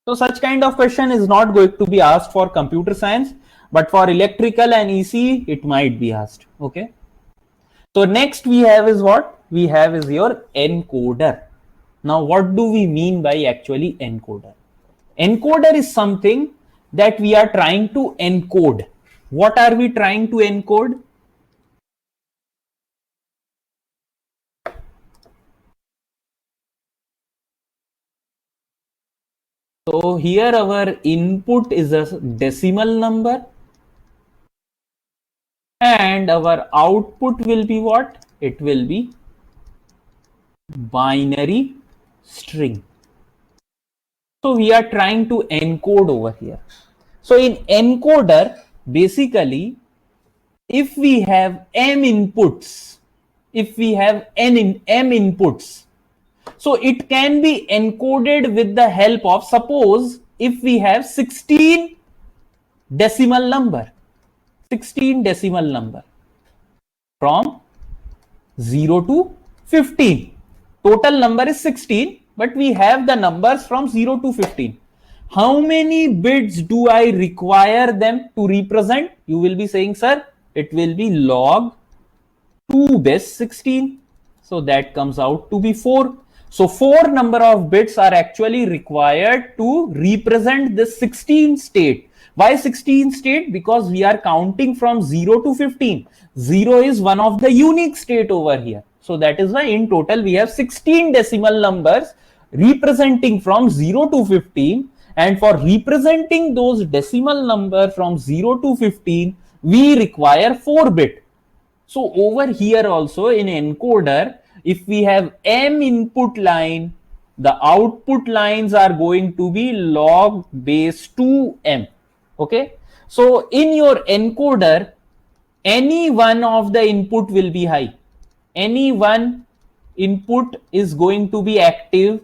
So such kind of question is not going to be asked for computer science, but for electrical and EC, it might be asked. Okay. So next we have is what? We have is your encoder. Now what do we mean by actually encoder? Encoder is something that we are trying to encode. What are we trying to encode? So here our input is a decimal number and our output will be what? It will be binary string. So we are trying to encode over here. So in encoder, basically, if we have m inputs, m inputs, so it can be encoded with the help of, suppose if we have 16 decimal number from 0 to 15. Total number is 16, but we have the numbers from 0 to 15. How many bits do I require them to represent? You will be saying, sir, it will be log 2 base 16. So that comes out to be 4. So 4 number of bits are actually required to represent this 16 state. Why 16 state? Because we are counting from 0 to 15. 0 is one of the unique state over here. So that is why in total we have 16 decimal numbers representing from 0 to 15. And for representing those decimal number from 0 to 15, we require 4 bit. So over here also in encoder, if we have m input line, the output lines are going to be log base 2m. Okay. So in your encoder, any one of the input will be high. Any one input is going to be active.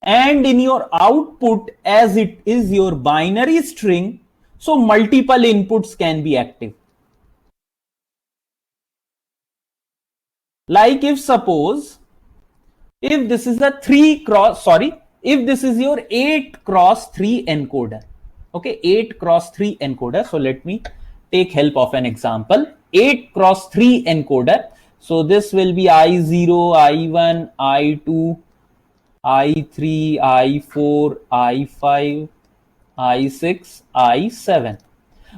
And in your output, as it is your binary string, so multiple inputs can be active. Like if suppose, if this is a if this is your 8 cross 3 encoder, okay, 8 cross 3 encoder. So let me take help of an example. 8 cross 3 encoder. So this will be I0, I1, I2, I3, I4, I5, I6, I7.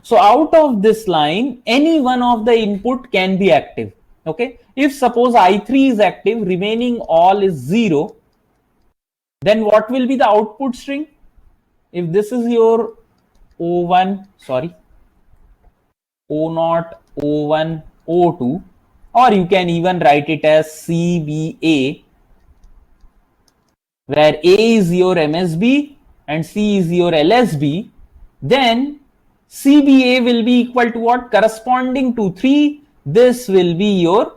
So out of this line, any one of the input can be active. Okay, if suppose I3 is active, remaining all is 0, then what will be the output string? If this is your O1, sorry, O0, O1, O2, or you can even write it as CBA, where A is your MSB and C is your LSB, then CBA will be equal to what? Corresponding to 3, this will be your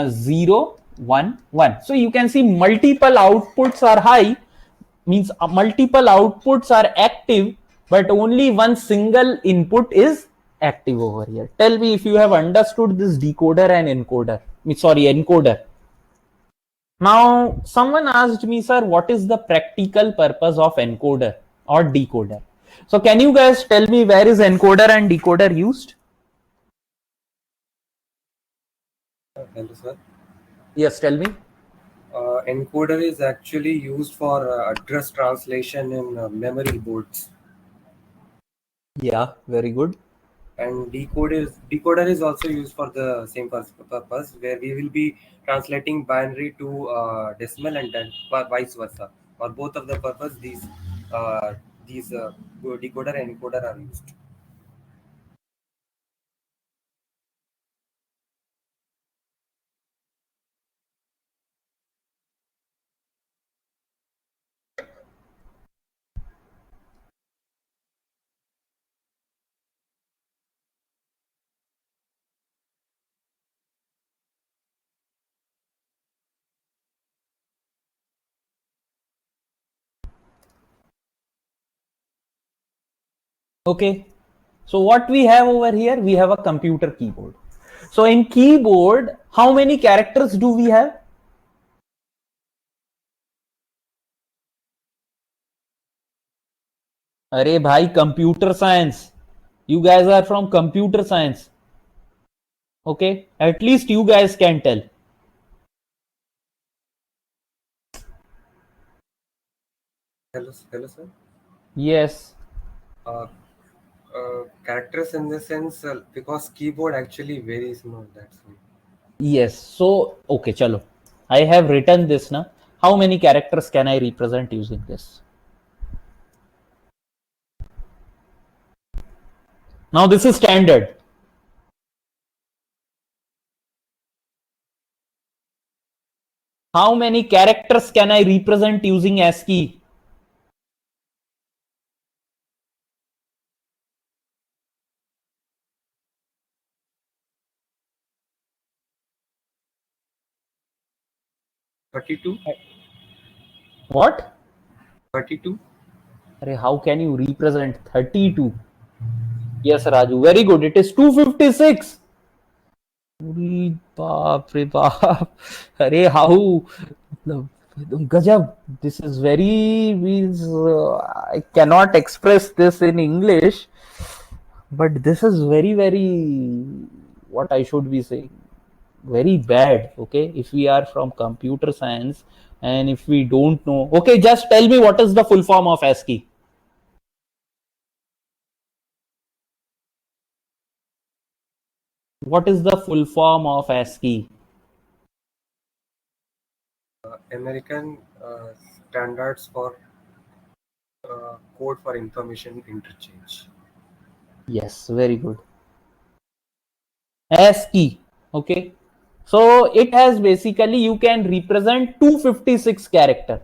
0, 1, 1. So you can see multiple outputs are high, means multiple outputs are active, but only one single input is active over here. Tell me if you have understood this decoder and encoder. Sorry, encoder. Now, someone asked me, sir, what is the practical purpose of encoder or decoder? So can you guys tell me where is encoder and decoder used? Hello, sir. Yes, tell me. Encoder is actually used for address translation in memory boards. Yeah, very good. And decoder is also used for the same purpose, where we will be translating binary to decimal and then vice versa. For both of the purpose, these decoder and encoder are used. Okay. So what we have over here, we have a computer keyboard. So in keyboard, how many characters do we have? Arey bhai, computer science. You guys are from computer science. Okay, at least you guys can tell. Hello, sir. Yes. Uh, Characters in the sense, because keyboard actually varies, no, that's why. Yes. So, okay, chalo. I have written this now. How many characters can I represent using this? Now this is standard. How many characters can I represent using ASCII? $32. What? 32. Arey, how can you represent 32? Yes, Raju. Very good. It is 256. बाप रे बाप. अरे how गजब. This is very means I cannot express this in English, but this is very what I should be saying, very bad. Okay, if we are from computer science and if we don't know, okay, just tell me what is the full form of ASCII. What is the full form of ASCII? American standards for code for information interchange. Yes, very good. ASCII. Okay, so it has basically, you can represent 256 character.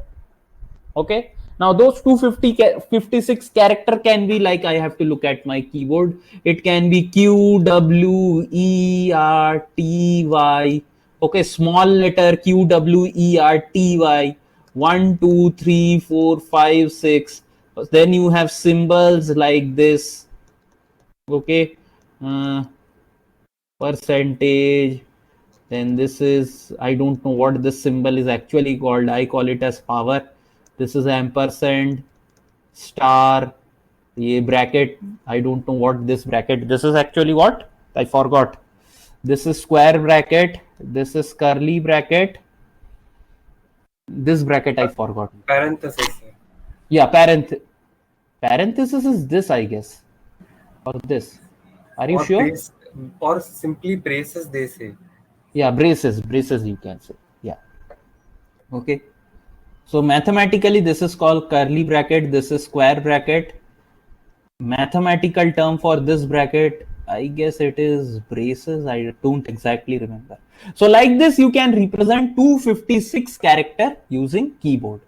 Okay, now those 256 character can be like, I have to look at my keyboard, it can be Q, W, E, R, T, Y. Okay, small letter Q, W, E, R, T, Y. 1, 2, 3, 4, 5, 6. Then you have symbols like this. Okay, percentage. Then this is, I don't know what this symbol is actually called. I call it as power. This is ampersand, star, ये bracket. I don't know what this bracket. This is actually what? I forgot. This is square bracket. This is curly bracket. This bracket I forgot. Parenthesis, sir. Yeah, parenthesis is this, I guess. or this? Are you or sure? brace, or simply braces, they say. Yeah, braces you can say. Yeah. Okay. So mathematically, this is called curly bracket. This is square bracket. Mathematical term for this bracket, I guess it is braces. I don't exactly remember. So like this, you can represent 256 character using keyboard.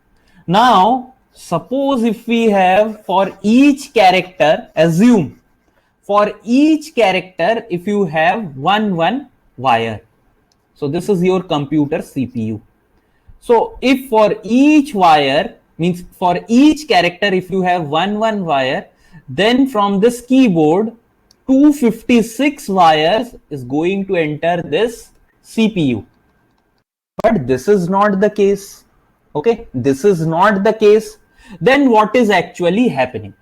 Now, suppose if we have for each character, assume for each character, if you have one wire. So this is your computer CPU. So if for each wire, means for each character, if you have one wire, then from this keyboard, 256 wires is going to enter this CPU. But this is not the case. Okay, this is not the case. Then what is actually happening?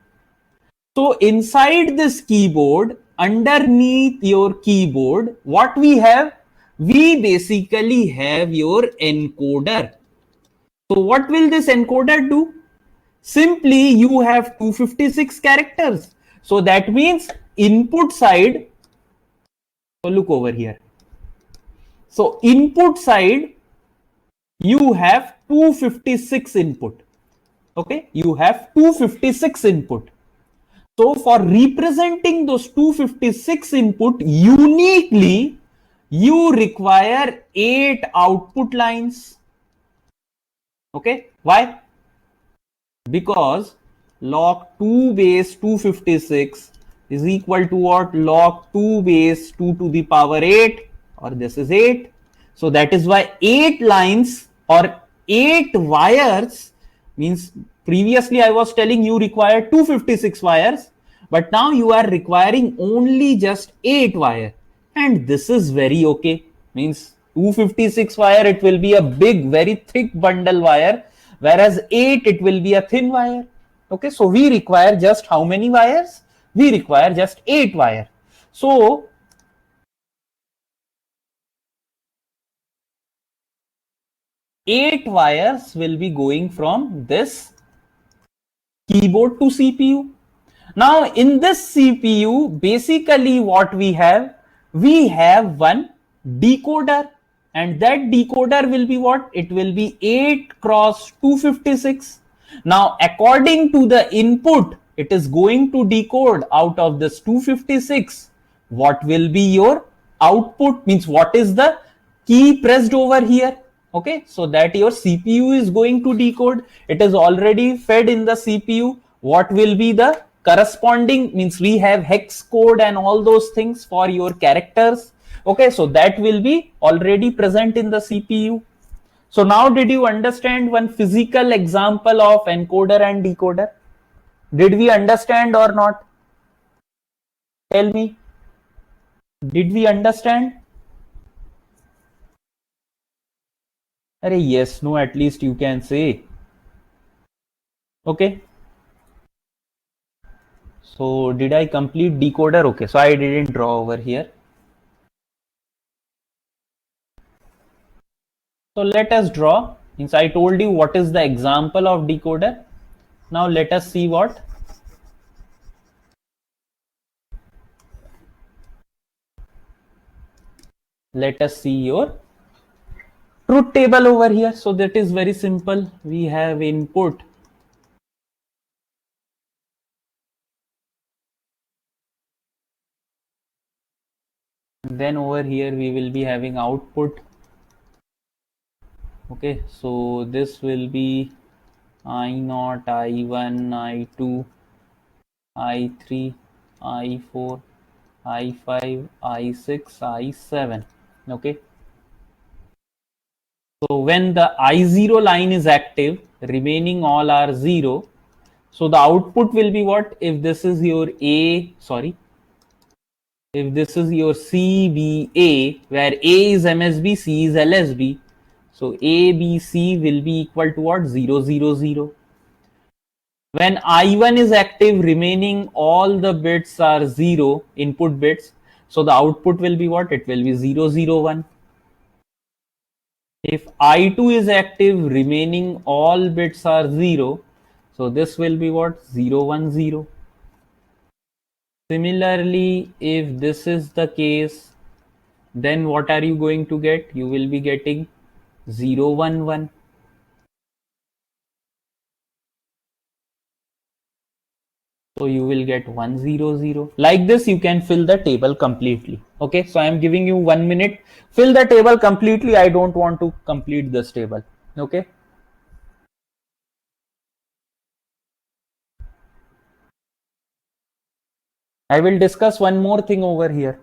So inside this keyboard, underneath your keyboard, what we have? We basically have your encoder. So what will this encoder do? Simply you have 256 characters. So that means input side, so look over here. So input side, you have 256 input. Okay, you have 256 input. So for representing those 256 input uniquely, you require 8 output lines. Okay, why? Because log 2 base 256 is equal to what? Log 2 base 2 to the power 8, or this is 8. So that is why 8 lines or 8 wires, means previously I was telling you require 256 wires, but now you are requiring only just 8 wire, and this is very okay. Means 256 wire, it will be a big, very thick bundle wire, whereas 8 it will be a thin wire. Okay, so we require just how many wires? We require just 8 wire. So 8 wires will be going from this keyboard to CPU. Now in this CPU, basically what we have one decoder, and that decoder will be what? It will be 8 cross 256. Now according to the input, it is going to decode out of this 256. What will be your output? Means what is the key pressed over here? Okay, so that your CPU is going to decode. It is already fed in the CPU. What will be the corresponding, means we have hex code and all those things for your characters. Okay, so that will be already present in the CPU. So now did you understand one physical example of encoder and decoder? Did we understand or not? Tell me. Did we understand? Yes, no, at least you can say. Okay. So did I complete decoder? Okay, so I didn't draw over here. So let us draw. Since I told you what is the example of decoder. Now let us see what. Let us see your truth table over here. So that is very simple. We have input. Then over here we will be having output. Okay, so this will be I0, I1, I2, I3, I4, I5, I6, I7. Okay. So when the I0 line is active, remaining all are 0. So the output will be what? If this is your if this is your CBA, where A is MSB, C is LSB. So A, B, C will be equal to what? 0, 0, 0. When I1 is active, remaining all the bits are 0, input bits. So the output will be what? It will be 0, 0, 1. If I2 is active, remaining all bits are 0. So this will be what? 0, 1, 0. Similarly, if this is the case, then what are you going to get? You will be getting 0 1 1. So you will get 1 0 0. Like this, you can fill the table completely. Okay, so I am giving you 1 minute. Fill the table completely. I don't want to complete this table. Okay. I will discuss one more thing over here.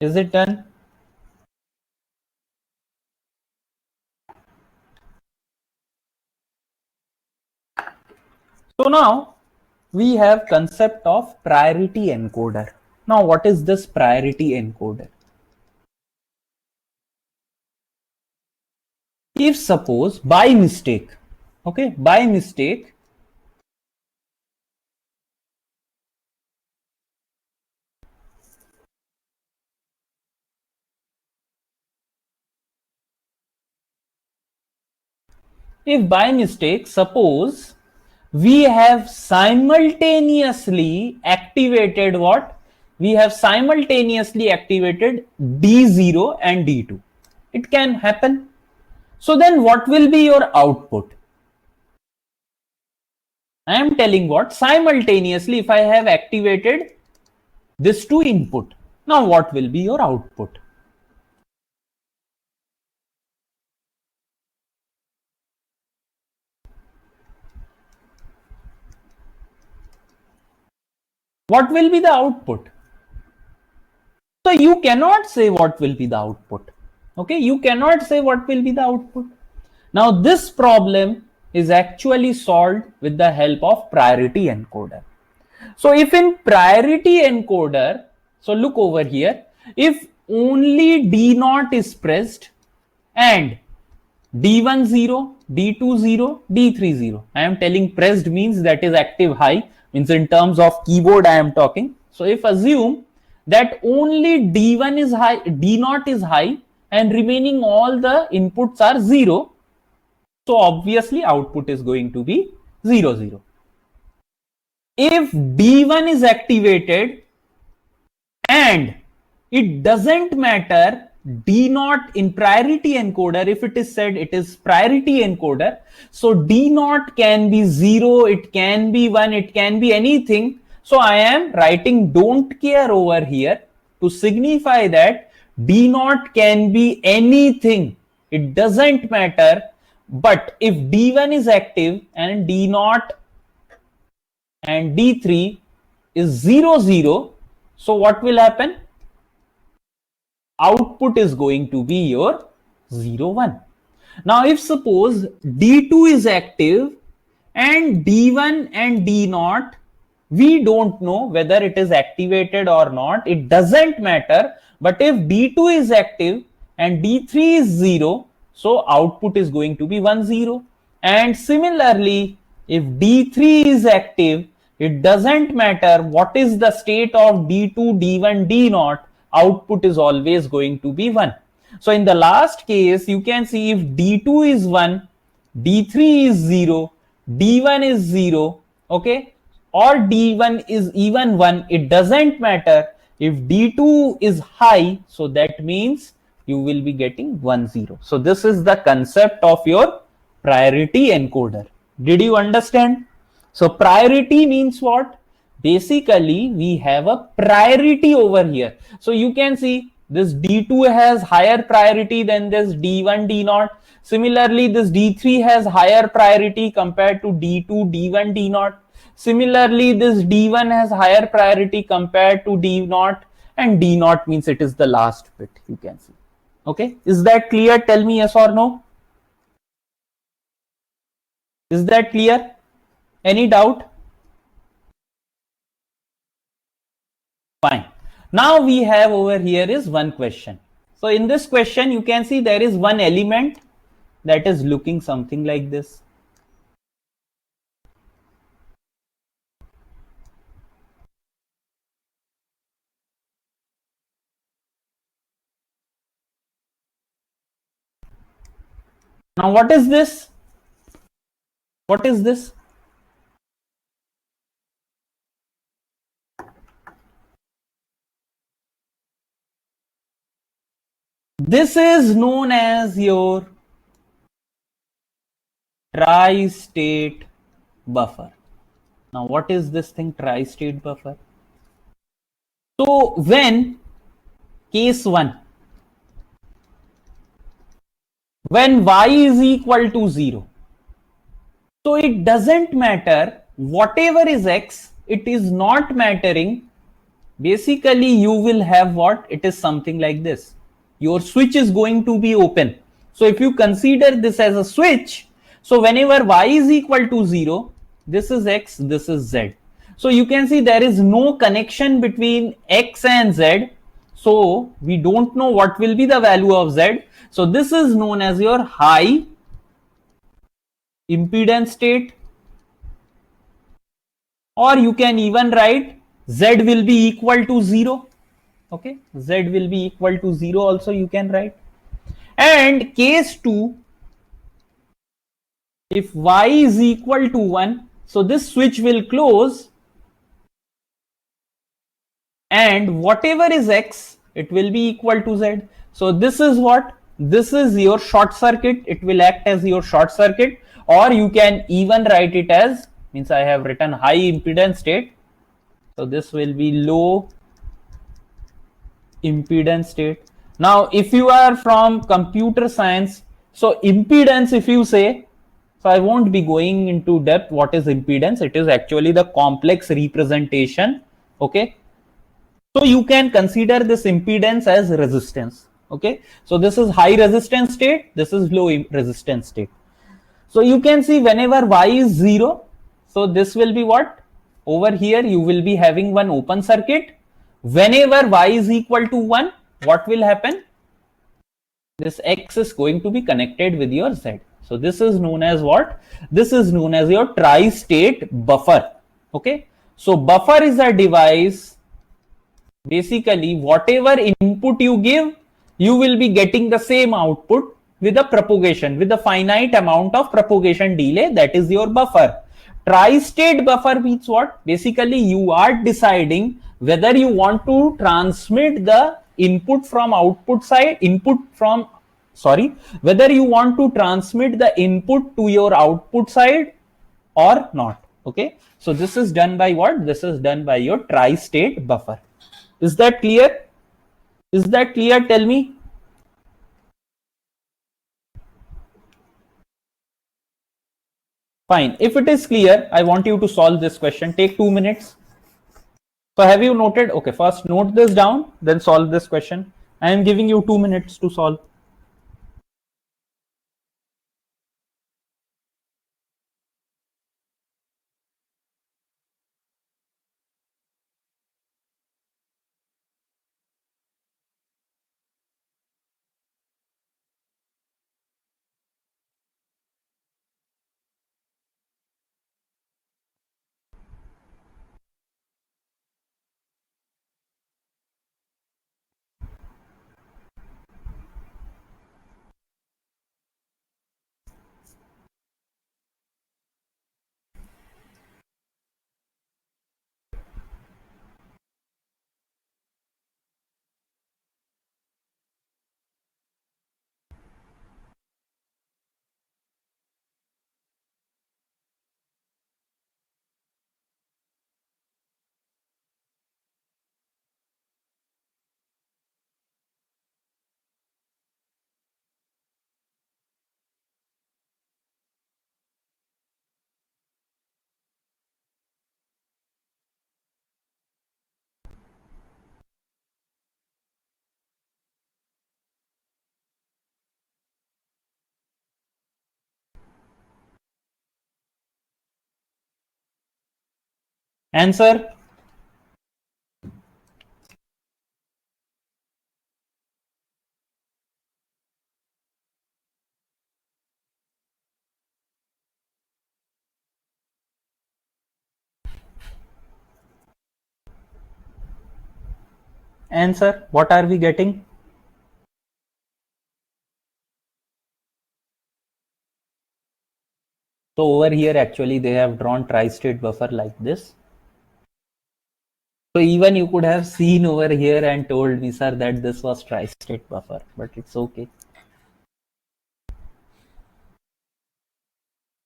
Is it done? So now we have concept of priority encoder. Now what is this priority encoder? If suppose by mistake, okay, by mistake, if by mistake, suppose we have simultaneously activated what? We have simultaneously activated D0 and D2. It can happen. So then what will be your output? I am telling what? Simultaneously, if I have activated this two input, now what will be your output? What will be the output? So you cannot say what will be the output. Okay, you cannot say what will be the output. Now this problem is actually solved with the help of priority encoder. So if in priority encoder, so look over here, if only D0 is pressed and D1 0, D2 0, D3 0. I am telling pressed means that is active high, means in terms of keyboard I am talking. So if assume that only D1 is high, D0 is high and remaining all the inputs are 0. So obviously output is going to be 0 0. If D1 is activated and it doesn't matter D0 in priority encoder, if it is said it is priority encoder, so D0 can be 0, it can be 1, it can be anything. So I am writing don't care over here to signify that D0 can be anything, it doesn't matter. But if D1 is active and D0 and D3 is 0 0, so what will happen? Output is going to be your 0 1. Now if suppose D2 is active and D1 and D0, we don't know whether it is activated or not, it doesn't matter. But if D2 is active and D3 is 0, so output is going to be 1 0. And similarly, if D3 is active, it doesn't matter what is the state of D2, D1, D0, output is always going to be 1. So in the last case, you can see if D2 is 1, D3 is 0, D1 is 0, okay, or D1 is even 1, it doesn't matter. If D2 is high, so that means you will be getting 1 0. So this is the concept of your priority encoder. Did you understand? So priority means what? Basically, we have a priority over here. So you can see this D2 has higher priority than this D1, D0. Similarly, this D3 has higher priority compared to D2, D1, D0. Similarly, this D1 has higher priority compared to D0, and D0 means it is the last bit, you can see. Okay, is that clear? Tell me yes or no. Is that clear? Any doubt? Fine. Now we have over here is one question. So in this question, you can see there is one element that is looking something like this. Now what is this? What is this? This is known as your tri-state buffer. Now what is this thing, tri-state buffer? So when case 1, when y is equal to 0, so it doesn't matter whatever is x, it is not mattering. Basically you will have what? It is something like this. Your switch is going to be open. So if you consider this as a switch, so whenever y is equal to 0, this is x, this is z. So you can see there is no connection between x and z. So we don't know what will be the value of z. So this is known as your high impedance state, or you can even write z will be equal to 0. Okay, z will be equal to 0 also you can write. And case 2, if y is equal to 1, so this switch will close, and whatever is x, it will be equal to z. So this is what? This is your short circuit. It will act as your short circuit, or you can even write it as, means I have written high impedance state. So this will be low impedance state. Now if you are from computer science, so impedance, if you say, so I won't be going into depth what is impedance. It is actually the complex representation. Okay, so you can consider this impedance as resistance. Okay, so this is high resistance state, this is low resistance state. So you can see whenever y is 0, so this will be what? Over here you will be having one open circuit. Whenever y is equal to 1, what will happen? This x is going to be connected with your z. So this is known as what? This is known as your tri-state buffer. Okay, so buffer is a device. Basically whatever input you give, you will be getting the same output with a propagation, with a finite amount of propagation delay. That is your buffer. Tri-state buffer means what? Basically you are deciding whether you want to transmit the input from output side, whether you want to transmit the input to your output side or not. Okay, so this is done by what? This is done by your tri-state buffer. Is that clear? Is that clear? Tell me. Fine. If it is clear, I want you to solve this question. Take 2 minutes. So have you noted? Okay, first note this down, then solve this question. I am giving you 2 minutes to solve. Answer? Answer? What are we getting? So over here actually they have drawn tri-state buffer like this. So even you could have seen over here and told me, sir, that this was tri-state buffer, but it's okay.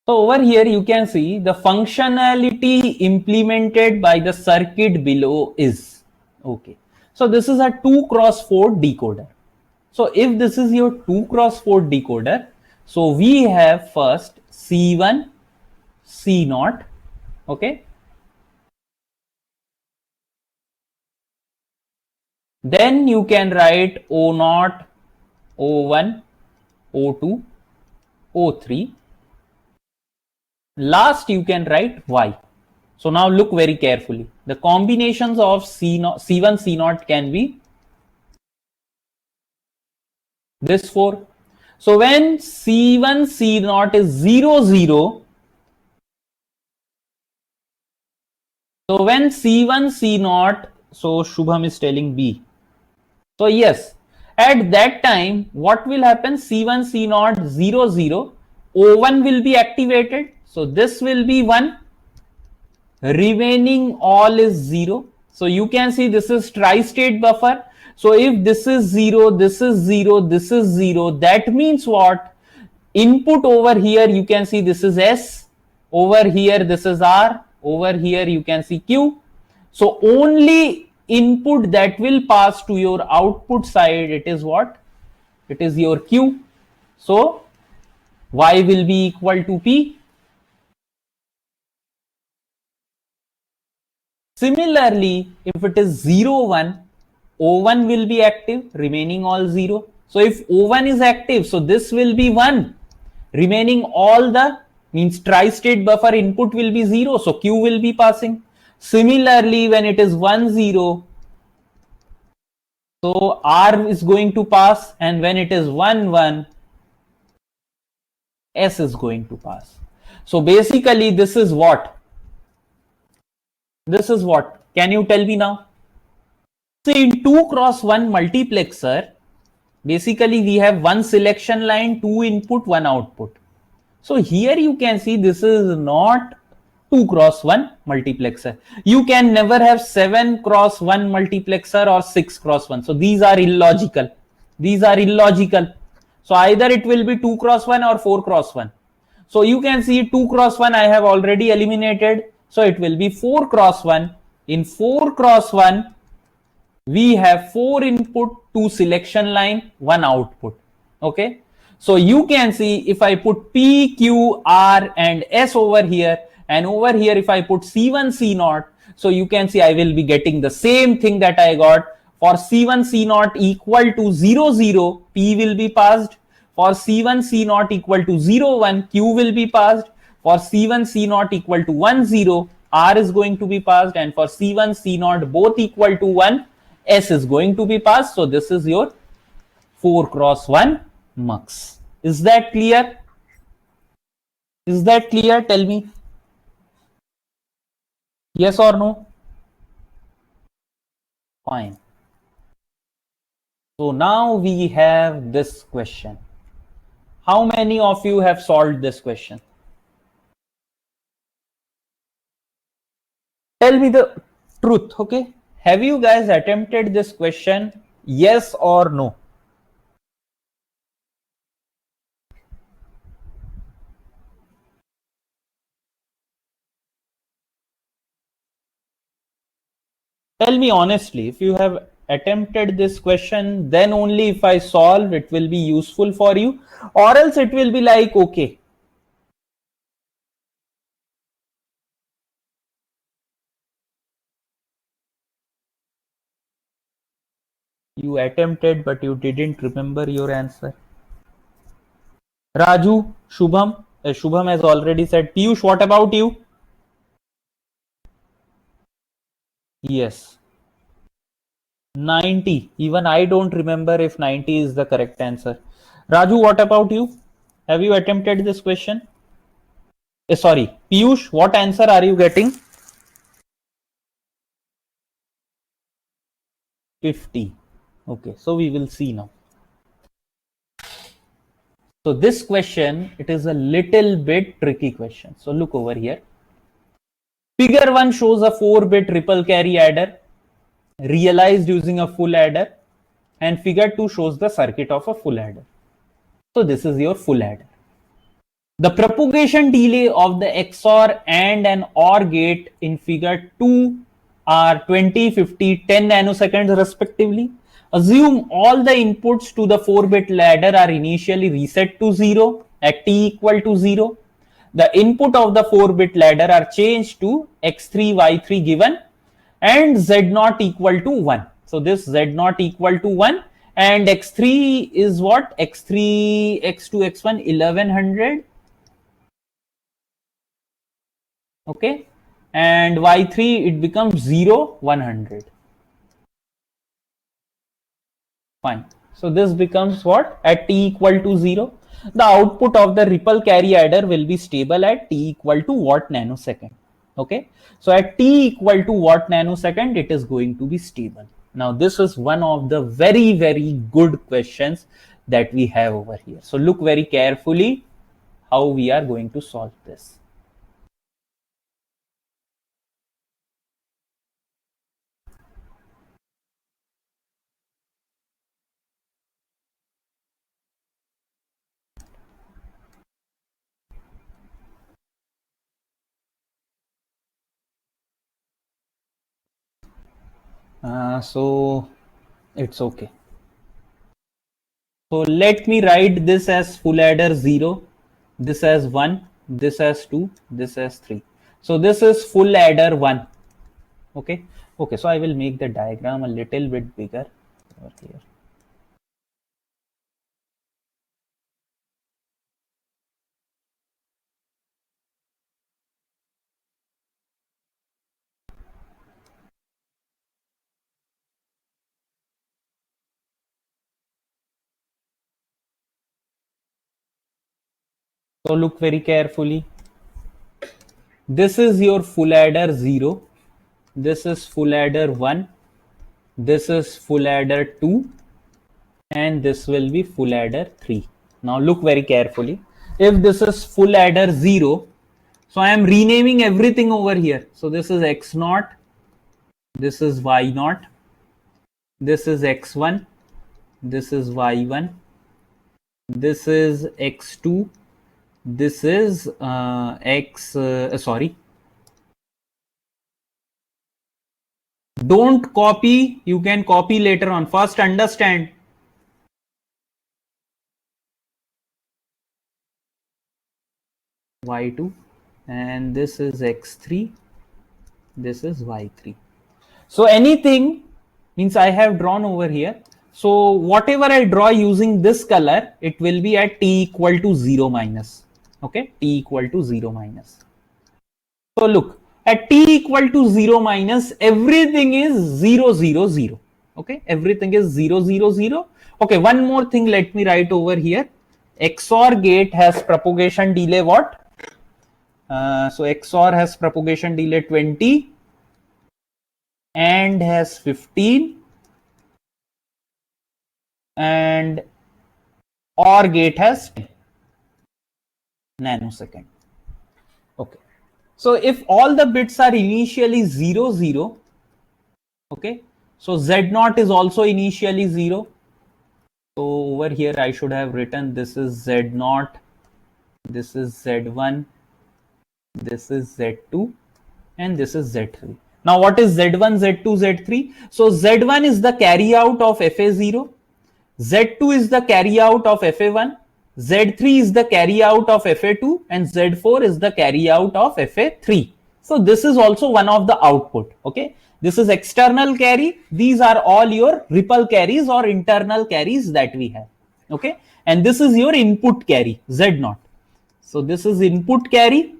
So over here you can see the functionality implemented by the circuit below is okay. So this is a 2x4 decoder. So if this is your 2x4 decoder, so we have first C1, C0, okay. Then you can write O0, O1, O2, O3. Last you can write Y. So now look very carefully. The combinations of C0, C1, C0 can be this 4. So when C1, C0 is 0, 0, so when C1, C0, so Shubham is telling B. So yes, at that time, what will happen? C1, C0, 0, 0, O1 will be activated. So this will be 1. Remaining all is 0. So you can see this is tri-state buffer. So if this is 0, this is 0, this is 0, that means what? Input over here you can see this is S, over here this is R, over here you can see Q. So only input that will pass to your output side, it is what? It is your Q. So Y will be equal to P. Similarly, if it is 0, 1, O1 will be active, remaining all 0. So if O1 is active, so this will be 1, remaining all the means tri-state buffer input will be 0. So Q will be passing. Similarly, when it is 1, 0, so R is going to pass, and when it is 1, 1, S is going to pass. So basically this is what? This is what? Can you tell me now? So in 2x1 multiplexer, basically we have one selection line, 2 input, 1 output. So here you can see this is not 2x1 multiplexer. You can never have 7x1 multiplexer or 6x1. So these are illogical. These are illogical. So either it will be 2x1 or 4x1. So you can see 2x1 I have already eliminated. So it will be 4x1. In 4x1, we have 4 input, 2 selection line, 1 output. Okay. So you can see if I put P, Q, R and S over here, and over here if I put C1, C0, so you can see I will be getting the same thing that I got. For C1, C0 equal to 0, 0, P will be passed. For C1, C0 equal to 0, 1, Q will be passed. For C1, C0 equal to 1, 0, R is going to be passed. And for C1, C0 both equal to 1, S is going to be passed. So this is your 4x1 mux. Is that clear? Is that clear? Tell me. Yes or no? Fine. So now we have this question. How many of you have solved this question? Tell me the truth, okay? Have you guys attempted this question? Yes or no? Tell me honestly, if you have attempted this question, then only if I solve it will be useful for you, or else it will be like, okay. You attempted, but you didn't remember your answer. Raju, Shubham. Shubham has already said. Piyush, what about you? Yes. 90. Even I don't remember if 90 is the correct answer. Raju, what about you? Have you attempted this question? Sorry, Piyush, what answer are you getting? 50. Okay, so we will see now. So this question, it is a little bit tricky question. So look over here. Figure 1 shows a 4-bit ripple carry adder realized using a full adder, and figure 2 shows the circuit of a full adder. So this is your full adder. The propagation delay of the XOR and an OR gate in figure 2 are 20, 50, 10 nanoseconds respectively. Assume all the inputs to the 4-bit ladder are initially reset to 0 at t equal to 0. The input of the 4-bit ladder are changed to x3, y3 given, and z0 equal to 1. So this z0 equal to 1, and x3 is what? x3, x2, x1, 1100. Okay, and y3 it becomes 0, 100. Fine. So this becomes what? At t equal to 0. The output of the ripple carry adder will be stable at t equal to watt nanosecond. Okay. So at t equal to watt nanosecond, it is going to be stable. Now this is one of the very, very good questions that we have over here. So look very carefully how we are going to solve this. So it's okay. So let me write this as full adder 0, this as 1, this as 2, this as 3. So this is full adder 1. Okay. Okay. So I will make the diagram a little bit bigger over here. So look very carefully. This is your full adder 0. This is full adder 1. This is full adder 2. And this will be full adder 3. Now look very carefully. If this is full adder 0, so I am renaming everything over here. So this is x0, this is y0, this is x1, this is y1, this is x2, this is sorry, don't copy, you can copy later on. First understand. Y2, and this is x3, this is y3. So anything means I have drawn over here. So whatever I draw using this color, it will be at t equal to 0 minus. Okay, t equal to 0 minus. So look, at t equal to 0 minus, everything is 0, 0, 0. Okay, everything is 0, 0, 0. Okay, one more thing let me write over here. XOR gate has propagation delay what? So XOR has propagation delay 20 and has 15, and OR gate has 10 nanosecond. Okay. So if all the bits are initially 0, 0, okay, so Z0 is also initially 0. So over here I should have written this is Z0, this is Z1, this is Z2, and this is Z3. Now what is Z1, Z2, Z3? So Z1 is the carry out of FA0, Z2 is the carry out of FA1, Z3 is the carry out of FA2, and Z4 is the carry out of FA3. So this is also one of the output. Okay, this is external carry. These are all your ripple carries or internal carries that we have. Okay, and this is your input carry Z0. So this is input carry,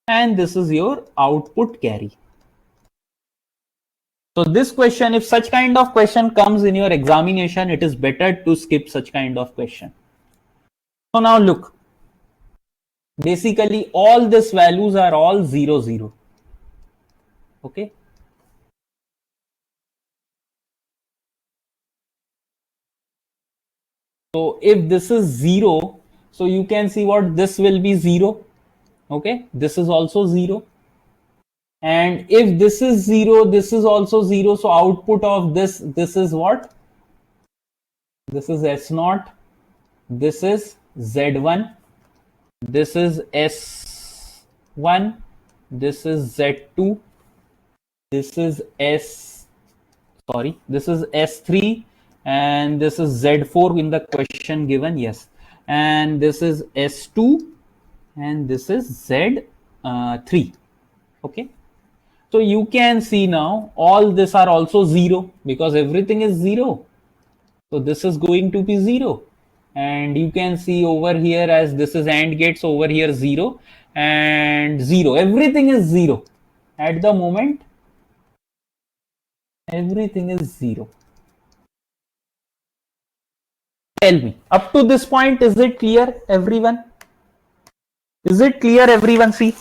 and this is your output carry. So this question, if such kind of question comes in your examination, it is better to skip such kind of question. So now look, basically all these values are all 0, 0. Okay. So if this is 0, so you can see what this will be 0. Okay. This is also 0. And if this is 0, this is also 0. So output of this is what? This is S0. This is Z1. This is S1. This is Z2. This is this is S3. And this is Z4 in the question given. Yes. And this is S2. And this is Z3. Okay. So you can see now all this are also 0 because everything is 0. So this is going to be 0. And you can see over here as this is AND gates, over here 0 and 0. Everything is 0. At the moment, everything is 0. Tell me, up to this point, is it clear, everyone? Is it clear, everyone? See.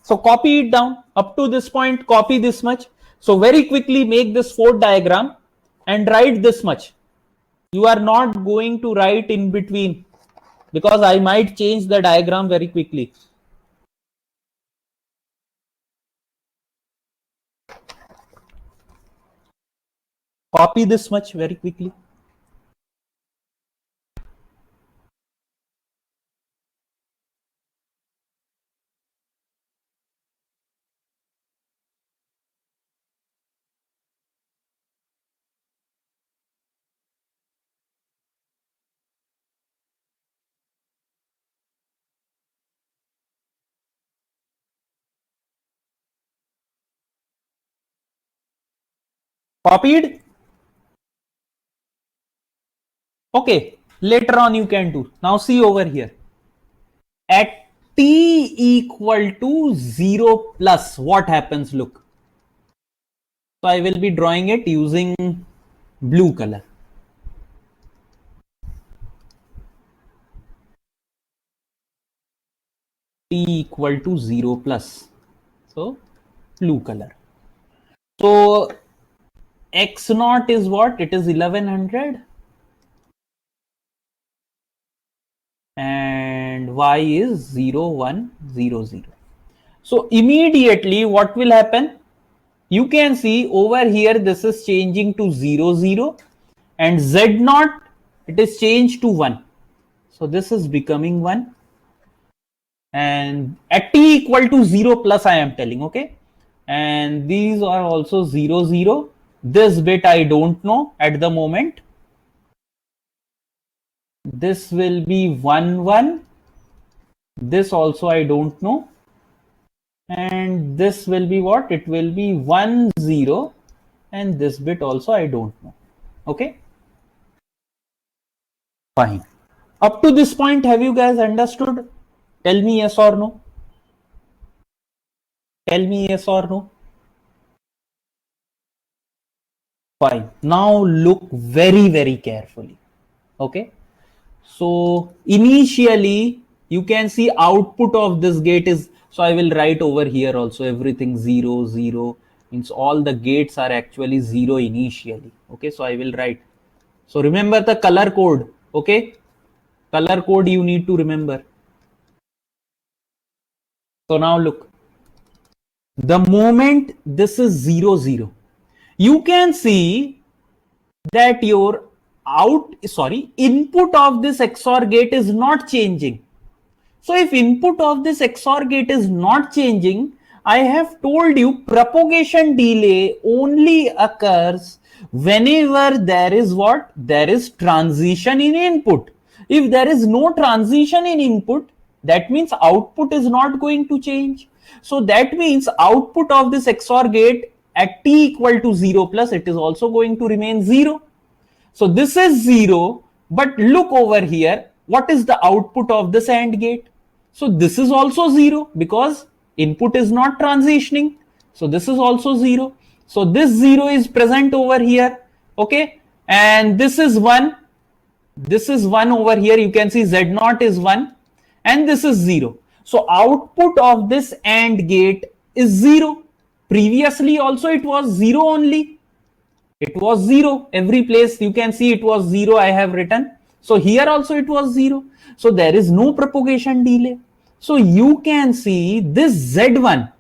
So copy it down. Up to this point, copy this much. So very quickly make this 4 diagram and write this much. You are not going to write in between because I might change the diagram very quickly. Copy this much very quickly. Copied? Okay, later on you can do. Now see over here. At t equal to 0 plus, what happens? Look. So I will be drawing it using blue color. T equal to 0 plus. So blue color. So X naught is what? It is 1100. And Y is 0100. So immediately what will happen? You can see over here this is changing to 00 and Z naught it is changed to 1. So this is becoming 1. And at t equal to 0 plus I am telling, okay? And these are also 00. This bit I don't know at the moment. This will be 1 1. This also I don't know. And this will be what? It will be 1 0. And this bit also I don't know. Okay? Fine. Up to this point, have you guys understood? Tell me yes or no. Tell me yes or no. Fine. Now look very, very carefully. Okay. So initially you can see output of this gate is, so I will write over here also everything 0 0 means all the gates are actually 0 initially. Okay. So I will write. So remember the color code. Okay. Color code you need to remember. So now look. The moment this is 0 0, you can see that your input of this XOR gate is not changing. So if input of this XOR gate is not changing, I have told you propagation delay only occurs whenever there is what? There is transition in input. If there is no transition in input, that means output is not going to change. So that means output of this XOR gate at t equal to 0 plus, it is also going to remain 0. So this is 0, but look over here, what is the output of this AND gate? So this is also 0 because input is not transitioning. So this is also 0. So this 0 is present over here, okay, and this is 1. This is 1 over here. You can see Z0 is 1 and this is 0. So output of this AND gate is 0. Previously also it was 0 only. It was 0. Every place you can see it was 0 I have written. So here also it was 0. So there is no propagation delay. So you can see this Z1.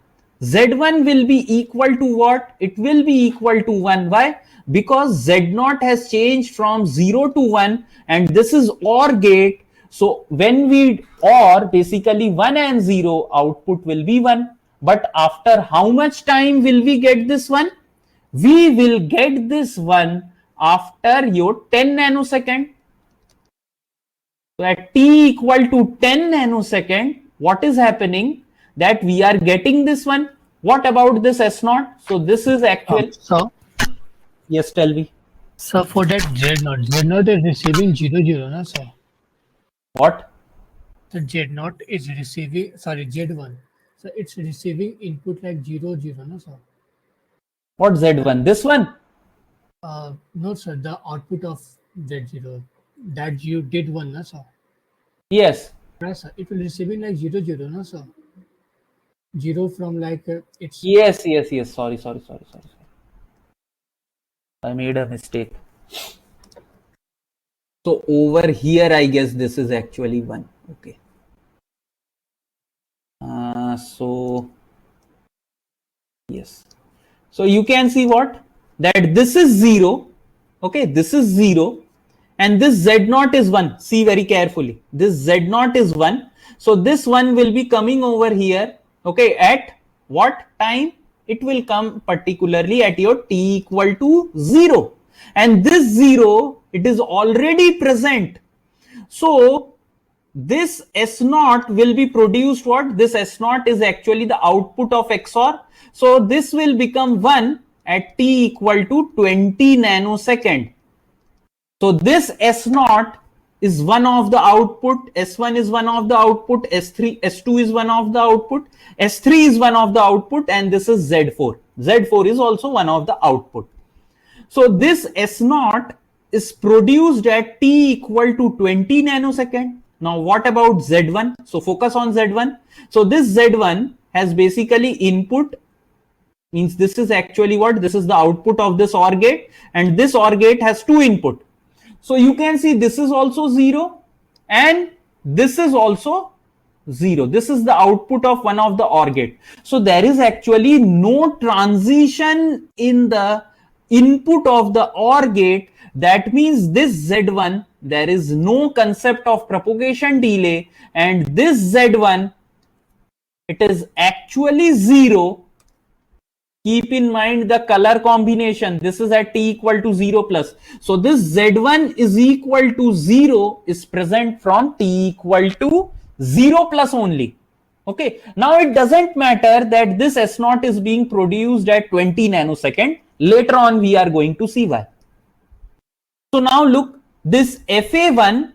Z1 will be equal to what? It will be equal to 1. Why? Because Z0 has changed from 0 to 1 and this is OR gate. So when we OR, basically 1 and 0, output will be 1. But after how much time will we get this one? We will get this one after your 10 nanosecond. So at t equal to 10 nanosecond, what is happening? That we are getting this one. What about this S0? So this is actual. So, Yes, tell me. so for that Z0 is receiving 00, na, sir. What? So Z0 is receiving, sorry, Z1. So it's receiving input like 00, no, sir. What Z1? This one? No, sir, the output of Z0 that you did one, no, sir. Yes. Right, sir. It will receiving like 00, no, sir. 0 from like it's. Yes. Sorry. I made a mistake. So over here, I guess this is actually 1. Okay. So yes. So you can see what? That this is 0. Okay, this is 0. And this Z0 is 1. See very carefully. This Z0 is 1. So this one will be coming over here. Okay, at what time? It will come particularly at your t equal to 0. And this 0, it is already present. So this S0 will be produced what? This S0 is actually the output of XOR. So this will become 1 at t equal to 20 nanosecond. So this S0 is one of the output, S1 is one of the output, S2 is one of the output, S3 is one of the output, and this is Z4. Z4 is also one of the output. So this S0 is produced at t equal to 20 nanosecond. Now what about Z1? So focus on Z1. So this Z1 has basically input, means this is actually what? This is the output of this OR gate, and this OR gate has two input. So you can see this is also 0 and this is also 0. This is the output of one of the OR gate. So there is actually no transition in the input of the OR gate. That means this Z1, there is no concept of propagation delay, and this Z1, it is actually 0. Keep in mind the color combination. This is at t equal to 0 plus. So this Z1 is equal to 0 is present from t equal to 0 plus only. Okay. Now it doesn't matter that this S0 is being produced at 20 nanosecond. Later on we are going to see why. So now look, this FA1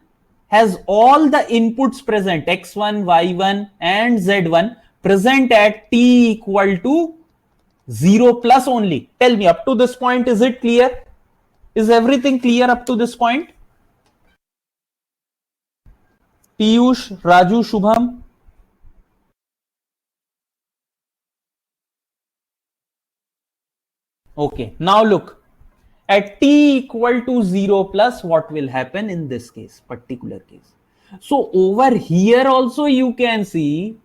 has all the inputs present, X1, Y1 and Z1 present at t equal to 0 plus only. Tell me, up to this point, is it clear? Is everything clear up to this point? Piyush, Raju, Shubham? Okay, now look, at t equal to 0 plus, what will happen in this case, particular case? So over here also you can see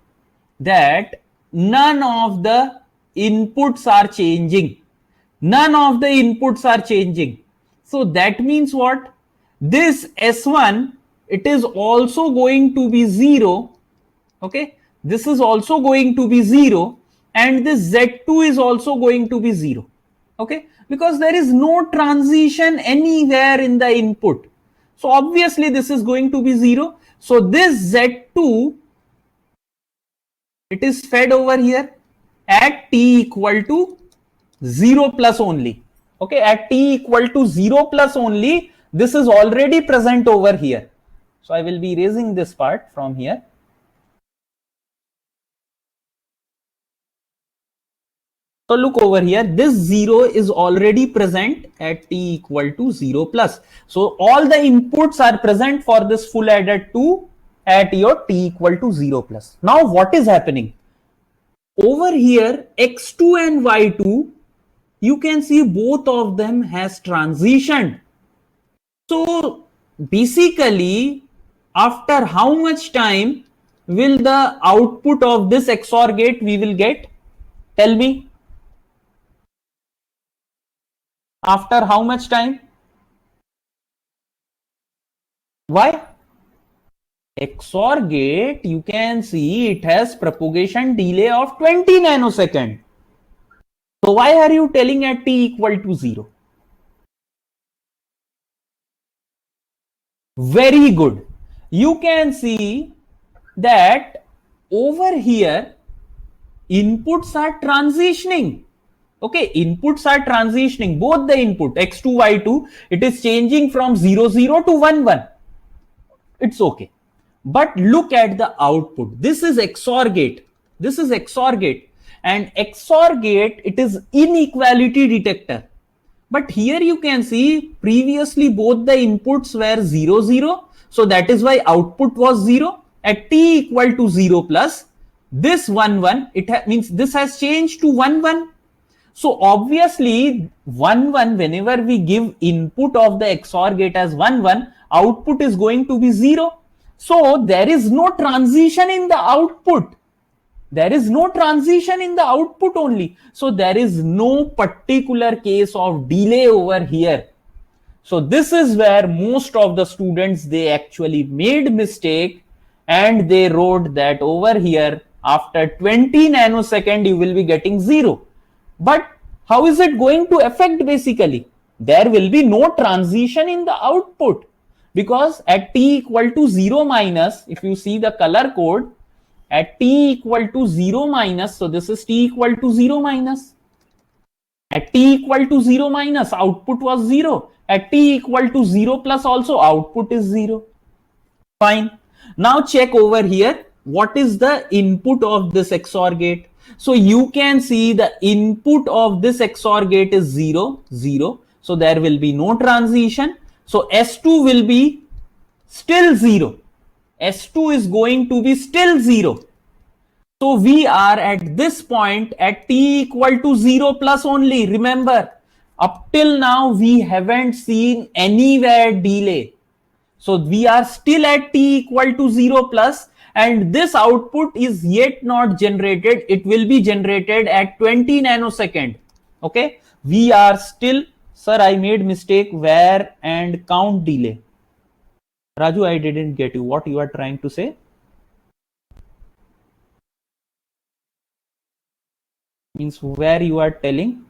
that none of the inputs are changing. None of the inputs are changing. So that means what? This S1, it is also going to be 0. Okay. This is also going to be 0. And this Z2 is also going to be 0. Okay. Because there is no transition anywhere in the input. So obviously this is going to be 0. So this Z2, it is fed over here at t equal to 0 plus only. Okay, at t equal to 0 plus only, this is already present over here. So I will be erasing this part from here. So look over here, this 0 is already present at t equal to 0 plus. So all the inputs are present for this full adder 2 at your t equal to 0 plus. Now what is happening? Over here, x2 and y2, you can see both of them has transitioned. So basically, after how much time will the output of this XOR gate we will get? Tell me. After how much time? Why? XOR gate, you can see it has propagation delay of 20 nanosecond. So why are you telling at t equal to 0? Very good. You can see that over here inputs are transitioning. Okay, inputs are transitioning, both the input x2, y2, it is changing from 0, 0 to 1, 1. It's okay. But look at the output. This is XOR gate. This is XOR gate. And XOR gate, it is inequality detector. But here you can see previously both the inputs were 0, 0. So that is why output was 0. At t equal to 0 plus, this 1, 1, it means this has changed to 1, 1. So obviously 1, 1, whenever we give input of the XOR gate as 1, 1, output is going to be 0. So there is no transition in the output. There is no transition in the output only. So there is no particular case of delay over here. So this is where most of the students, they actually made mistake and they wrote that over here after 20 nanosecond you will be getting 0. But how is it going to affect basically? There will be no transition in the output because at t equal to 0 minus, if you see the color code, at t equal to 0 minus, so this is t equal to 0 minus. At t equal to 0 minus, output was 0. At t equal to 0 plus also, output is 0. Fine. Now check over here, what is the input of this XOR gate? So you can see the input of this XOR gate is 0, 0. So there will be no transition. So S2 will be still 0. S2 is going to be still 0. So we are at this point at t equal to 0 plus only. Remember, up till now we haven't seen anywhere delay. So we are still at t equal to 0 plus and this output is yet not generated. It will be generated at 20 nanosecond. Okay, we are still, sir, I made mistake where and count delay. Raju, I didn't get you. What you are trying to say? Means where you are telling?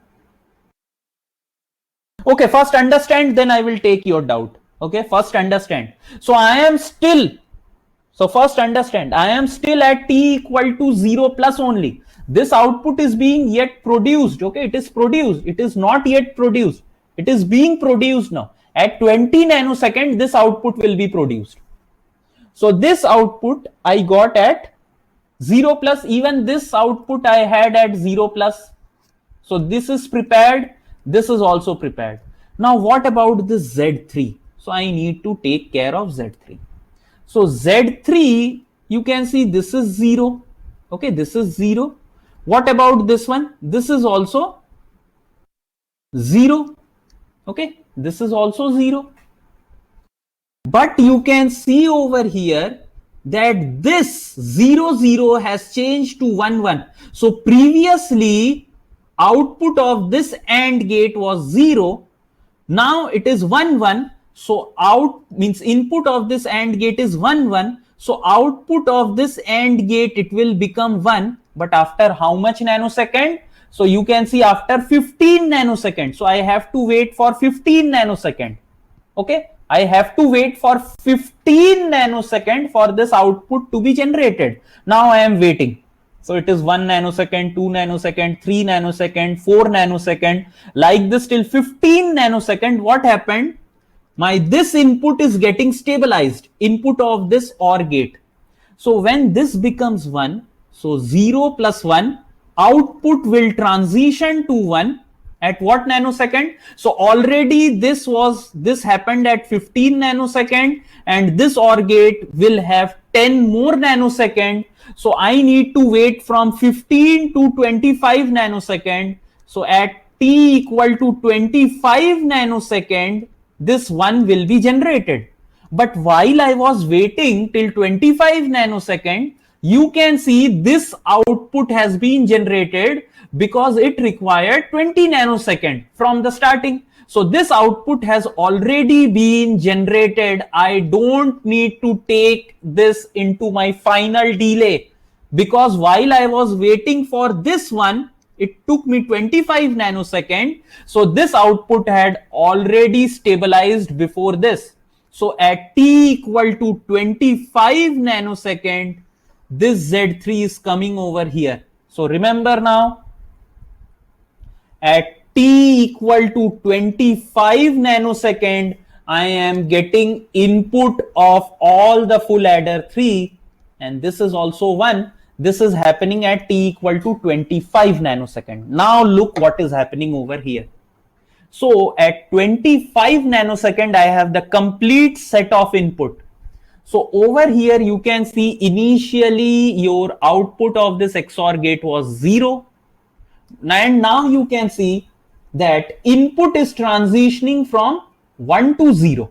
Okay, first understand, then I will take your doubt. Okay, first understand. So I am still, so first understand, I am still at t equal to 0 plus only. This output is being yet produced. Okay, it is produced. It is not yet produced. It is being produced now. At 20 nanosecond, this output will be produced. So this output I got at 0 plus, even this output I had at 0 plus. So this is prepared, this is also prepared. Now what about this Z3? So I need to take care of Z3. So Z3, you can see this is 0. Okay, this is 0. What about this one? This is also 0. Okay, this is also 0. But you can see over here that this 0, 0 has changed to 1, 1. So previously output of this AND gate was 0. Now it is 1, 1. So out means input of this AND gate is 1, 1. So output of this AND gate, it will become 1. But after how much nanosecond? So you can see after 15 nanosecond. So I have to wait for 15 nanosecond. Okay, I have to wait for 15 nanosecond for this output to be generated. Now I am waiting. So it is 1 nanosecond, 2 nanosecond, 3 nanosecond, 4 nanosecond, like this till 15 nanosecond. What happened? This input is getting stabilized, input of this OR gate. So when this becomes 1, so 0 plus 1, output will transition to 1 at what nanosecond? So already this happened at 15 nanosecond, and this OR gate will have 10 more nanosecond. So I need to wait from 15 to 25 nanosecond. So at t equal to 25 nanosecond, this one will be generated. But while I was waiting till 25 nanosecond, you can see this output has been generated because it required 20 nanosecond from the starting. So this output has already been generated. I don't need to take this into my final delay, because while I was waiting for this one, it took me 25 nanosecond. So this output had already stabilized before this. So at t equal to 25 nanosecond, this Z3 is coming over here. So remember now, at t equal to 25 nanosecond, I am getting input of all the full adder 3, and this is also 1. This is happening at t equal to 25 nanosecond. Now look what is happening over here. So at 25 nanosecond, I have the complete set of input. So over here, you can see initially your output of this XOR gate was 0. And now you can see that input is transitioning from 1 to 0.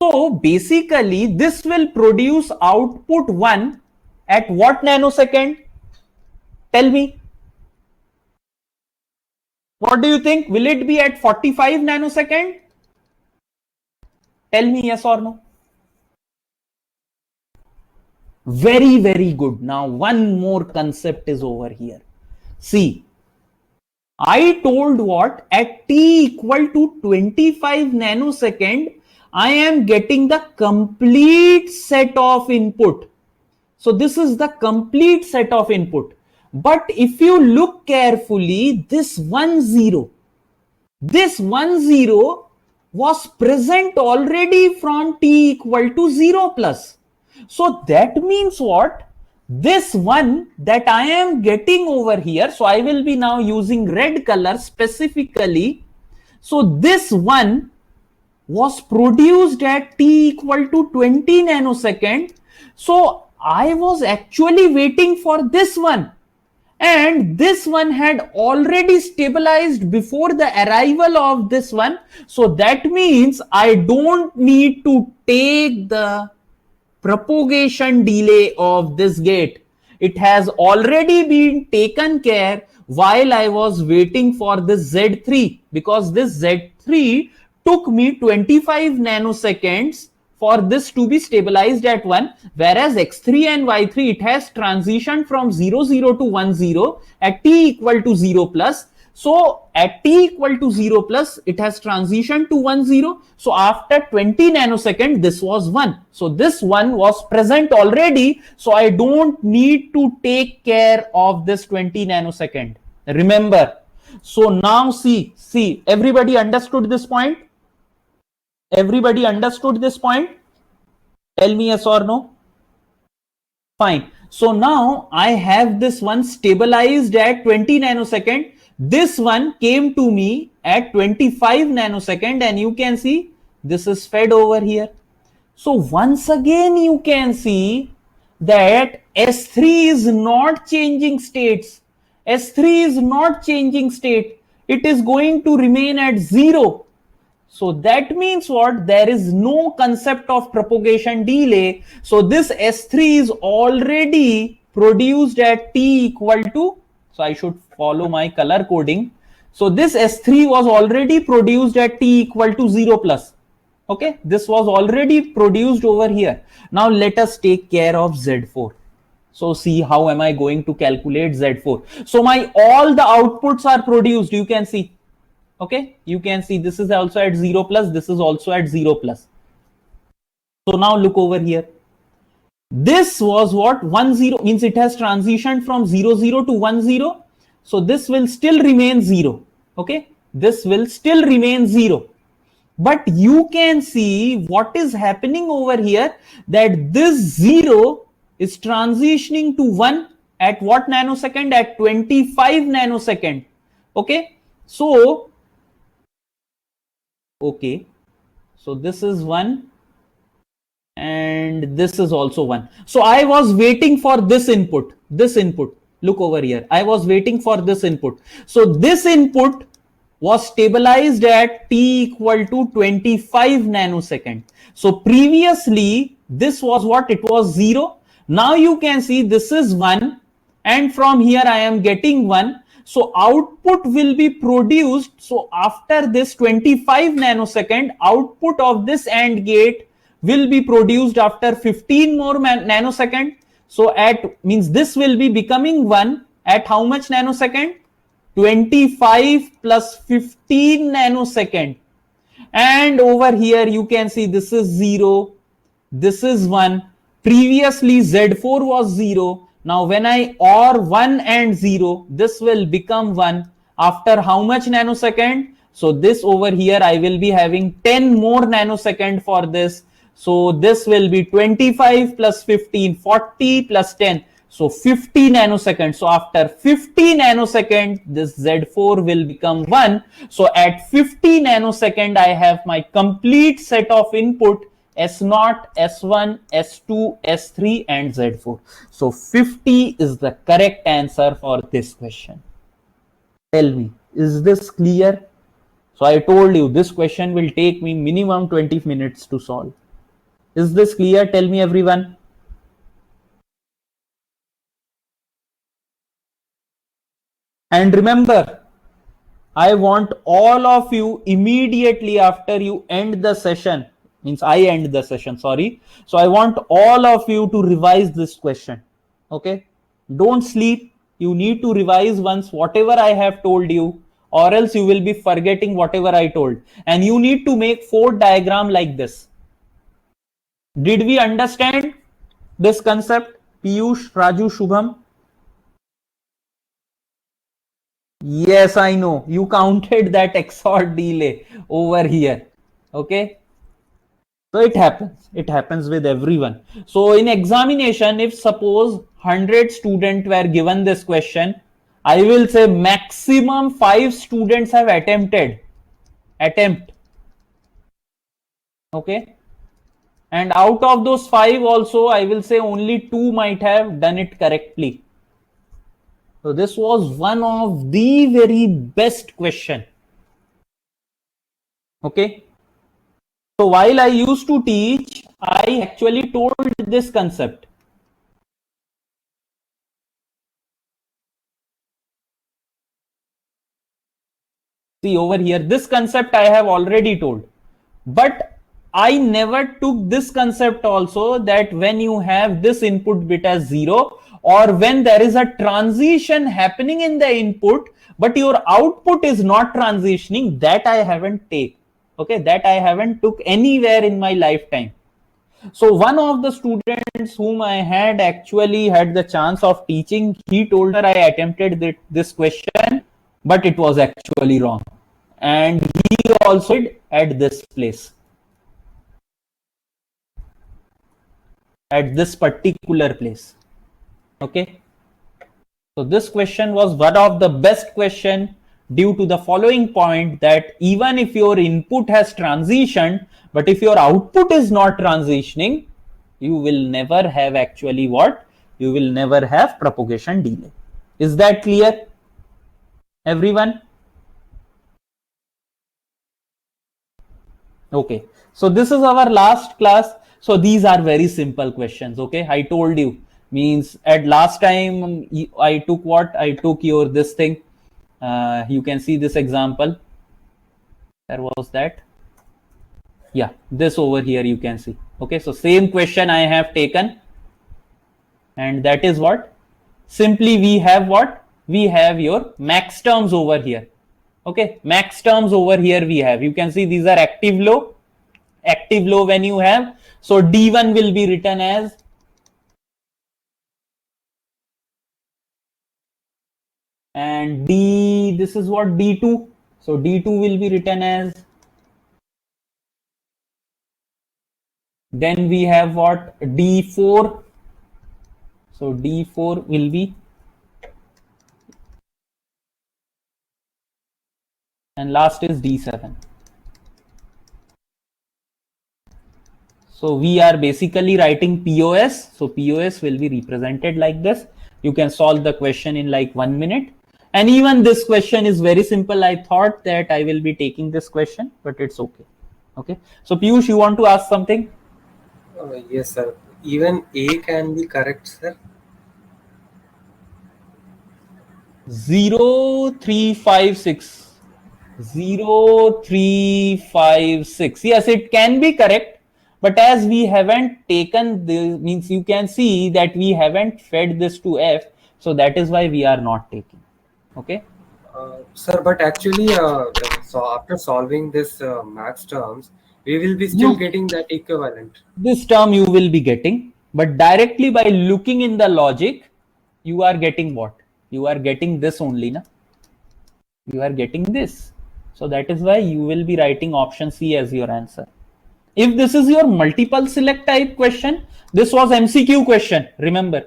So basically, this will produce output 1 at what nanosecond? Tell me. What do you think? Will it be at 45 nanosecond? Tell me yes or no. Very, very good. Now one more concept is over here. See, I told what? At t equal to 25 nanosecond, I am getting the complete set of input. So this is the complete set of input. But if you look carefully, this 1 0 was present already from t equal to 0 plus. So that means what? This one that I am getting over here, so I will be now using red color specifically. So this one was produced at t equal to 20 nanosecond. So I was actually waiting for this one, and this one had already stabilized before the arrival of this one. So that means I don't need to take the propagation delay of this gate. It has already been taken care while I was waiting for this Z3, because this Z3 took me 25 nanoseconds for this to be stabilized at 1, whereas X3 and Y3, it has transitioned from 0 0 to 1 0 at t equal to 0 plus. So at t equal to 0 plus, it has transitioned to 1 0. So after 20 nanosecond, this was 1. So this one was present already. So I don't need to take care of this 20 nanosecond. Remember. So now see, everybody understood this point? Everybody understood this point? Tell me yes or no. Fine. So now I have this one stabilized at 20 nanosecond. This one came to me at 25 nanosecond, and you can see this is fed over here. So once again you can see that S3 is not changing states. S3 is not changing state. It is going to remain at 0. So that means what? There is no concept of propagation delay. So this S3 is already produced at t equal to, so I should follow my color coding. So this S3 was already produced at t equal to 0 plus. Okay, this was already produced over here. Now let us take care of Z4. So see, how am I going to calculate Z4? So my all the outputs are produced, you can see. Okay, you can see this is also at 0 plus, this is also at 0 plus. So now look over here. This was what? 1 0, means it has transitioned from 0 0 to 1 0. So this will still remain 0. Okay, this will still remain 0. But you can see what is happening over here, that this 0 is transitioning to 1 at what nanosecond? At 25 nanosecond. Okay, so this is 1 and this is also 1. So I was waiting for this input. Look over here, I was waiting for this input. So this input was stabilized at t equal to 25 nanosecond. So previously this was what? It was 0. Now you can see this is 1 and from here I am getting 1. So output will be produced. So after this 25 nanosecond, output of this AND gate will be produced after 15 more nanosecond. So at means this will be becoming 1 at how much nanosecond? 25 plus 15 nanosecond. And over here you can see this is 0, this is 1. Previously Z4 was 0. Now when I OR 1 and 0, this will become 1 after how much nanosecond? So this over here I will be having 10 more nanosecond for this. So this will be 25 plus 15, 40 plus 10. So 50 nanoseconds. So after 50 nanosecond, this Z4 will become 1. So at 50 nanosecond, I have my complete set of input S0, S1, S2, S3 and Z4. So 50 is the correct answer for this question. Tell me, is this clear? So I told you this question will take me minimum 20 minutes to solve. Is this clear? Tell me everyone. And remember, I want all of you immediately after you end the session, means I end the session, sorry. So I want all of you to revise this question. Okay. Don't sleep. You need to revise once whatever I have told you, or else you will be forgetting whatever I told. And you need to make 4 diagram like this. Did we understand this concept? Piyush, Raju, Shubham? Yes, I know. You counted that XOR delay over here. Okay. So it happens. It happens with everyone. So in examination, if suppose 100 students were given this question, I will say maximum 5 students have attempt. Okay. And out of those 5 also, I will say only 2 might have done it correctly. So this was one of the very best question. Okay. So while I used to teach, I actually told this concept. See over here, this concept I have already told. But I never took this concept also, that when you have this input bit as 0, or when there is a transition happening in the input, but your output is not transitioning, that I haven't taken. Okay, that I haven't took anywhere in my lifetime. So one of the students whom I had actually had the chance of teaching, he told her I attempted this question, but it was actually wrong. And he also did at this place, at this particular place. Okay. So this question was one of the best question due to the following point, that even if your input has transitioned, but if your output is not transitioning, you will never have actually what? You will never have propagation delay. Is that clear, everyone? Okay. So this is our last class. So these are very simple questions. Okay. I told you, means at last time I took what? I took your this thing. You can see this example. There was that. Yeah, this over here you can see. Okay, so same question I have taken, and that is what? Simply we have what? We have your max terms over here. Okay, max terms over here we have. You can see these are active low. Active low when you have. So D1 will be written as and D, this is what? D2. So D2 will be written as, then we have what? D4. So D4 will be and last is D7. So we are basically writing POS. So POS will be represented like this. You can solve the question in like 1 minute. And even this question is very simple. I thought that I will be taking this question, but it's okay. Okay. So Piyush, you want to ask something? Yes, sir. Even A can be correct, sir. 0356. 0356. Yes, it can be correct, but as we haven't taken this, means you can see that we haven't fed this to F, so that is why we are not taking. Okay. Sir, but actually, so after solving this max terms, we will be still You getting that equivalent. this term you will be getting, but directly by looking in the logic, you are getting what? You are getting this only, na? You are getting this. So that is why you will be writing option C as your answer. If this is your multiple select type question, this was MCQ question, remember.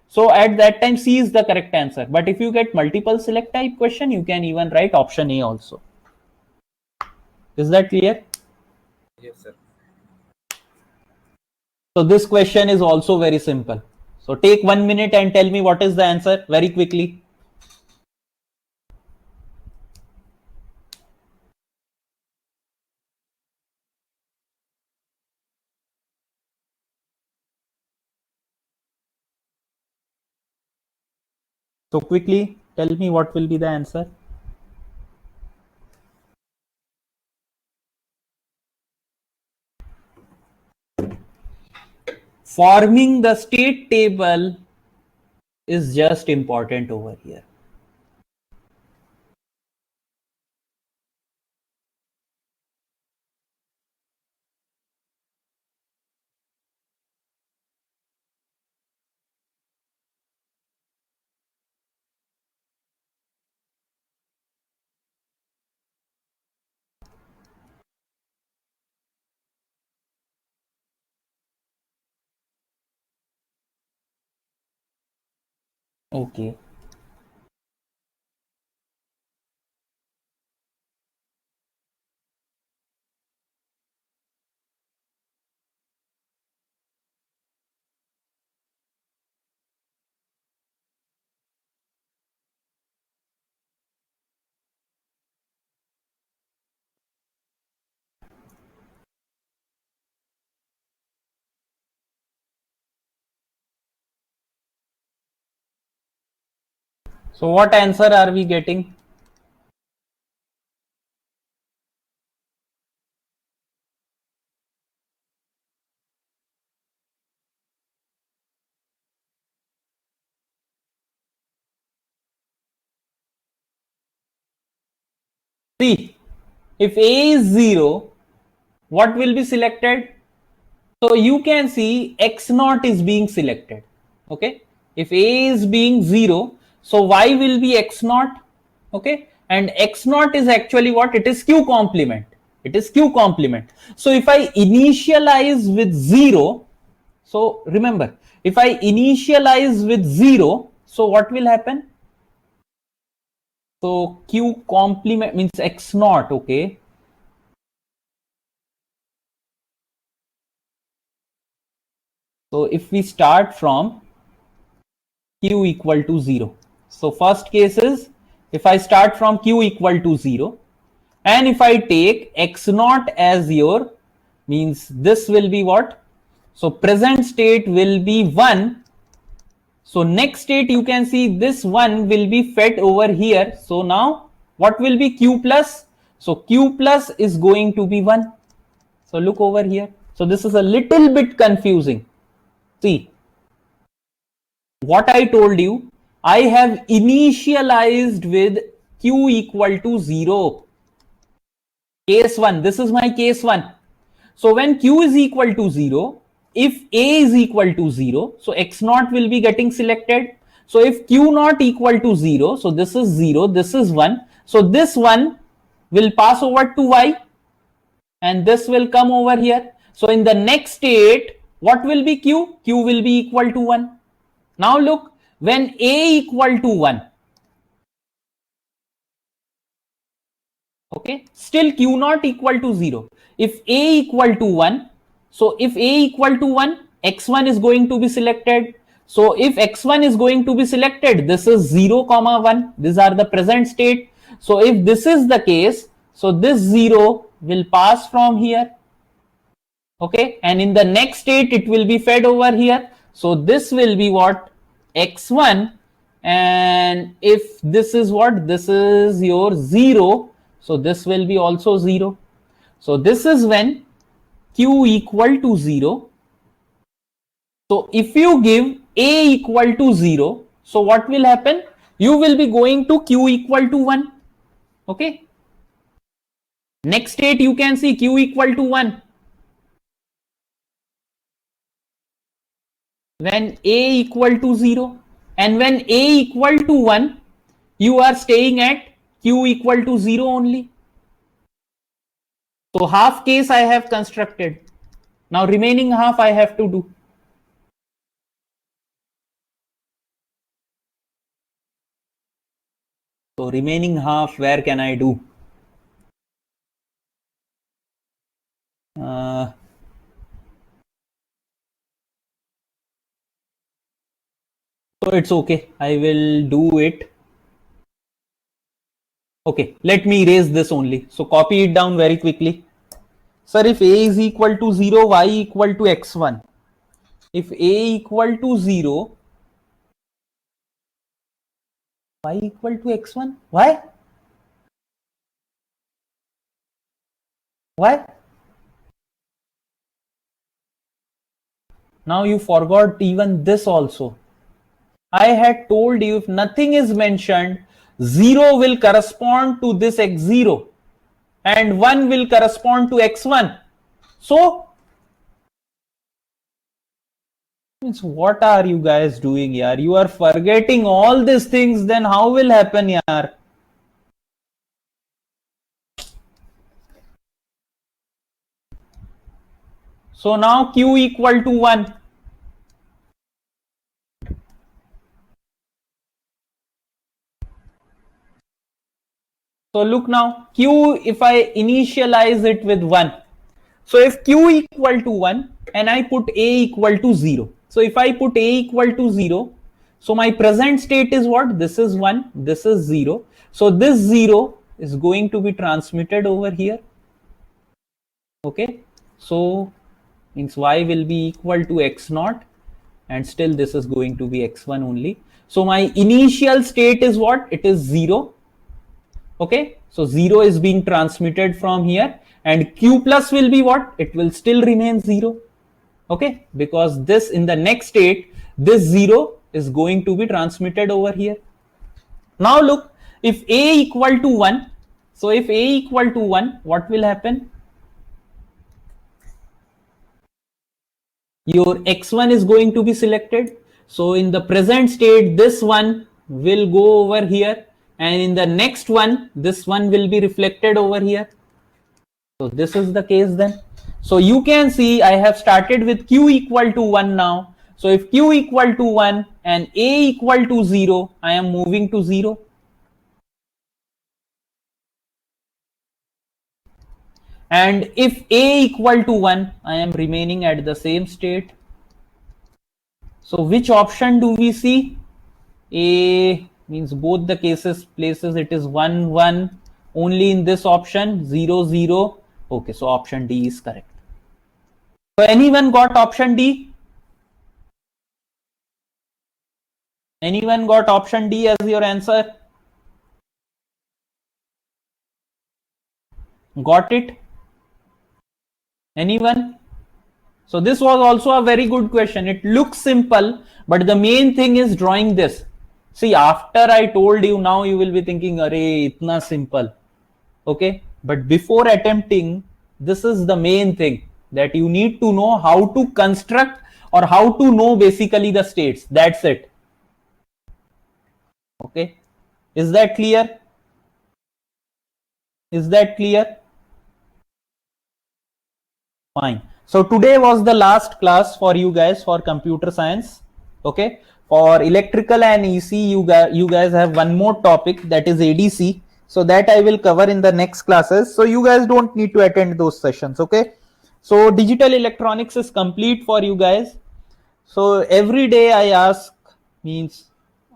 So at that time, C is the correct answer. But if you get multiple select type question, you can even write option A also. Is that clear? Yes, sir. So this question is also very simple. So take 1 minute and tell me what is the answer very quickly. So quickly tell me what will be the answer. Forming the state table is just important over here. Okay. So what answer are we getting? See, if A is 0, what will be selected? So you can see X naught is being selected. Okay. If A is being 0, so Y will be X naught. Okay. And X naught is actually what? It is Q complement. It is Q complement. So if I initialize with 0, so remember, if I initialize with 0, so what will happen? So Q complement means X naught. Okay. So if we start from Q equal to 0. So first case is if I start from Q equal to 0 and if I take X naught as your means this will be what? So present state will be 1. So next state you can see this 1 will be fed over here. So now what will be Q plus? So Q plus is going to be 1. So look over here. So this is a little bit confusing. See what I told you, I have initialized with Q equal to 0. Case 1, this is my case 1. So when Q is equal to 0, if A is equal to 0, so X naught will be getting selected. So if Q naught equal to 0, so this is 0, this is 1. So this 1 will pass over to Y and this will come over here. So in the next state, what will be Q? Q will be equal to 1. Now look, when A equal to 1, Okay, still Q naught equal to 0. If A equal to 1, so if A equal to 1, X1 is going to be selected. So if X1 is going to be selected, this is 0 comma 1. These are the present state. So if this is the case, so this 0 will pass from here. Okay, and in the next state it will be fed over here. So this will be what? X1, and if this is what? This is your 0, so this will be also 0. So this is when Q equal to 0. So if you give A equal to 0, so what will happen? You will be going to Q equal to 1. Okay, next state you can see Q equal to 1. When A equal to 0, and when A equal to 1, you are staying at Q equal to 0 only. So half case I have constructed. Now remaining half I have to do. So remaining half, where can I do? So it's okay, I will do it. Okay, let me erase this only. So copy it down very quickly. Sir, if A is equal to 0, Y equal to X1. If A equal to 0, Y equal to X1. Why? Why? Now you forgot even this also. I had told you if nothing is mentioned, 0 will correspond to this x0 and 1 will correspond to x1. So, means what are you guys doing here? You are forgetting all these things, then how will happen here? So now Q equal to 1. So look now, Q, if I initialize it with 1. So if Q equal to 1 and I put A equal to 0. So if I put A equal to 0, so my present state is what? This is 1, this is 0. So this 0 is going to be transmitted over here. Okay. So means Y will be equal to X0 and still this is going to be X1 only. So my initial state is what? It is 0. Okay. So 0 is being transmitted from here and Q plus will be what? It will still remain 0. Okay. Because this in the next state, this 0 is going to be transmitted over here. Now look, if A equal to 1, so if A equal to 1, what will happen? Your X1 is going to be selected. So in the present state, this one will go over here. And in the next one, this one will be reflected over here. So this is the case then. So you can see I have started with Q equal to 1 now. So if Q equal to 1 and A equal to 0, I am moving to 0. And if A equal to 1, I am remaining at the same state. So which option do we see? A means both the places it is 1 1, only in this option 0 0. Okay, so option D is correct. So anyone got option D? Anyone got option D as your answer? Got it? Anyone? So this was also a very good question. It looks simple, but the main thing is drawing this. See, after I told you, now you will be thinking, arey, itna simple. Okay, but before attempting, this is the main thing, that you need to know how to construct or how to know basically the states. That's it. Okay, is that clear? Is that clear? Fine. So today was the last class for you guys for computer science. Okay, for electrical and EC, you guys have one more topic, that is ADC. So that I will cover in the next classes. So you guys don't need to attend those sessions. Okay. So digital electronics is complete for you guys. So every day I ask means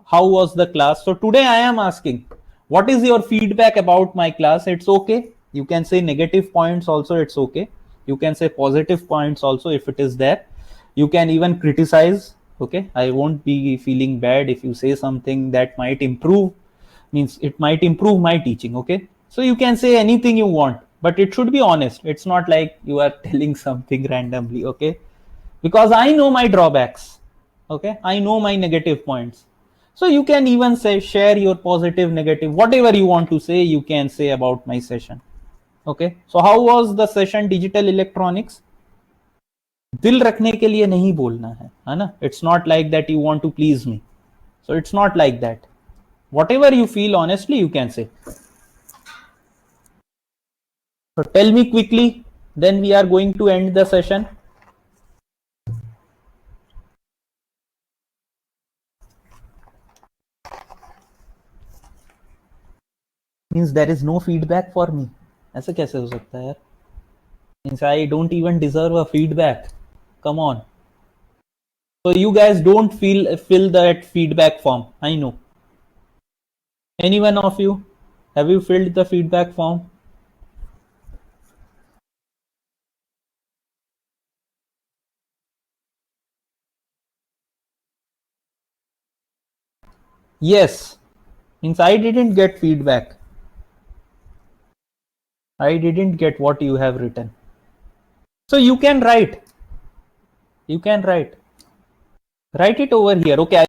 how was the class. So today I am asking what is your feedback about my class. It's okay. You can say negative points also. It's okay. You can say positive points also if it is there. You can even criticize. Okay. I won't be feeling bad if you say something that might improve, means it might improve my teaching. Okay. So you can say anything you want, but it should be honest. It's not like you are telling something randomly. Okay. Because I know my drawbacks. Okay. I know my negative points. So you can even say, share your positive, negative, whatever you want to say, you can say about my session. Okay. So how was the session digital electronics? दिल रखने के लिए नहीं बोलना है ना? It's not like that you want to please me. So it's not like that. Whatever you feel honestly, you can say. So tell me quickly, then we are going to end the session. Means there is no feedback for me. ऐसा कैसे हो सकता है यार? Means I don't even deserve a feedback. Come on. So you guys don't fill that feedback form. I know. Any one of you, have you filled the feedback form? Yes. Means I didn't get feedback. I didn't get what you have written. So you can write. You can write. Write it over here. Okay,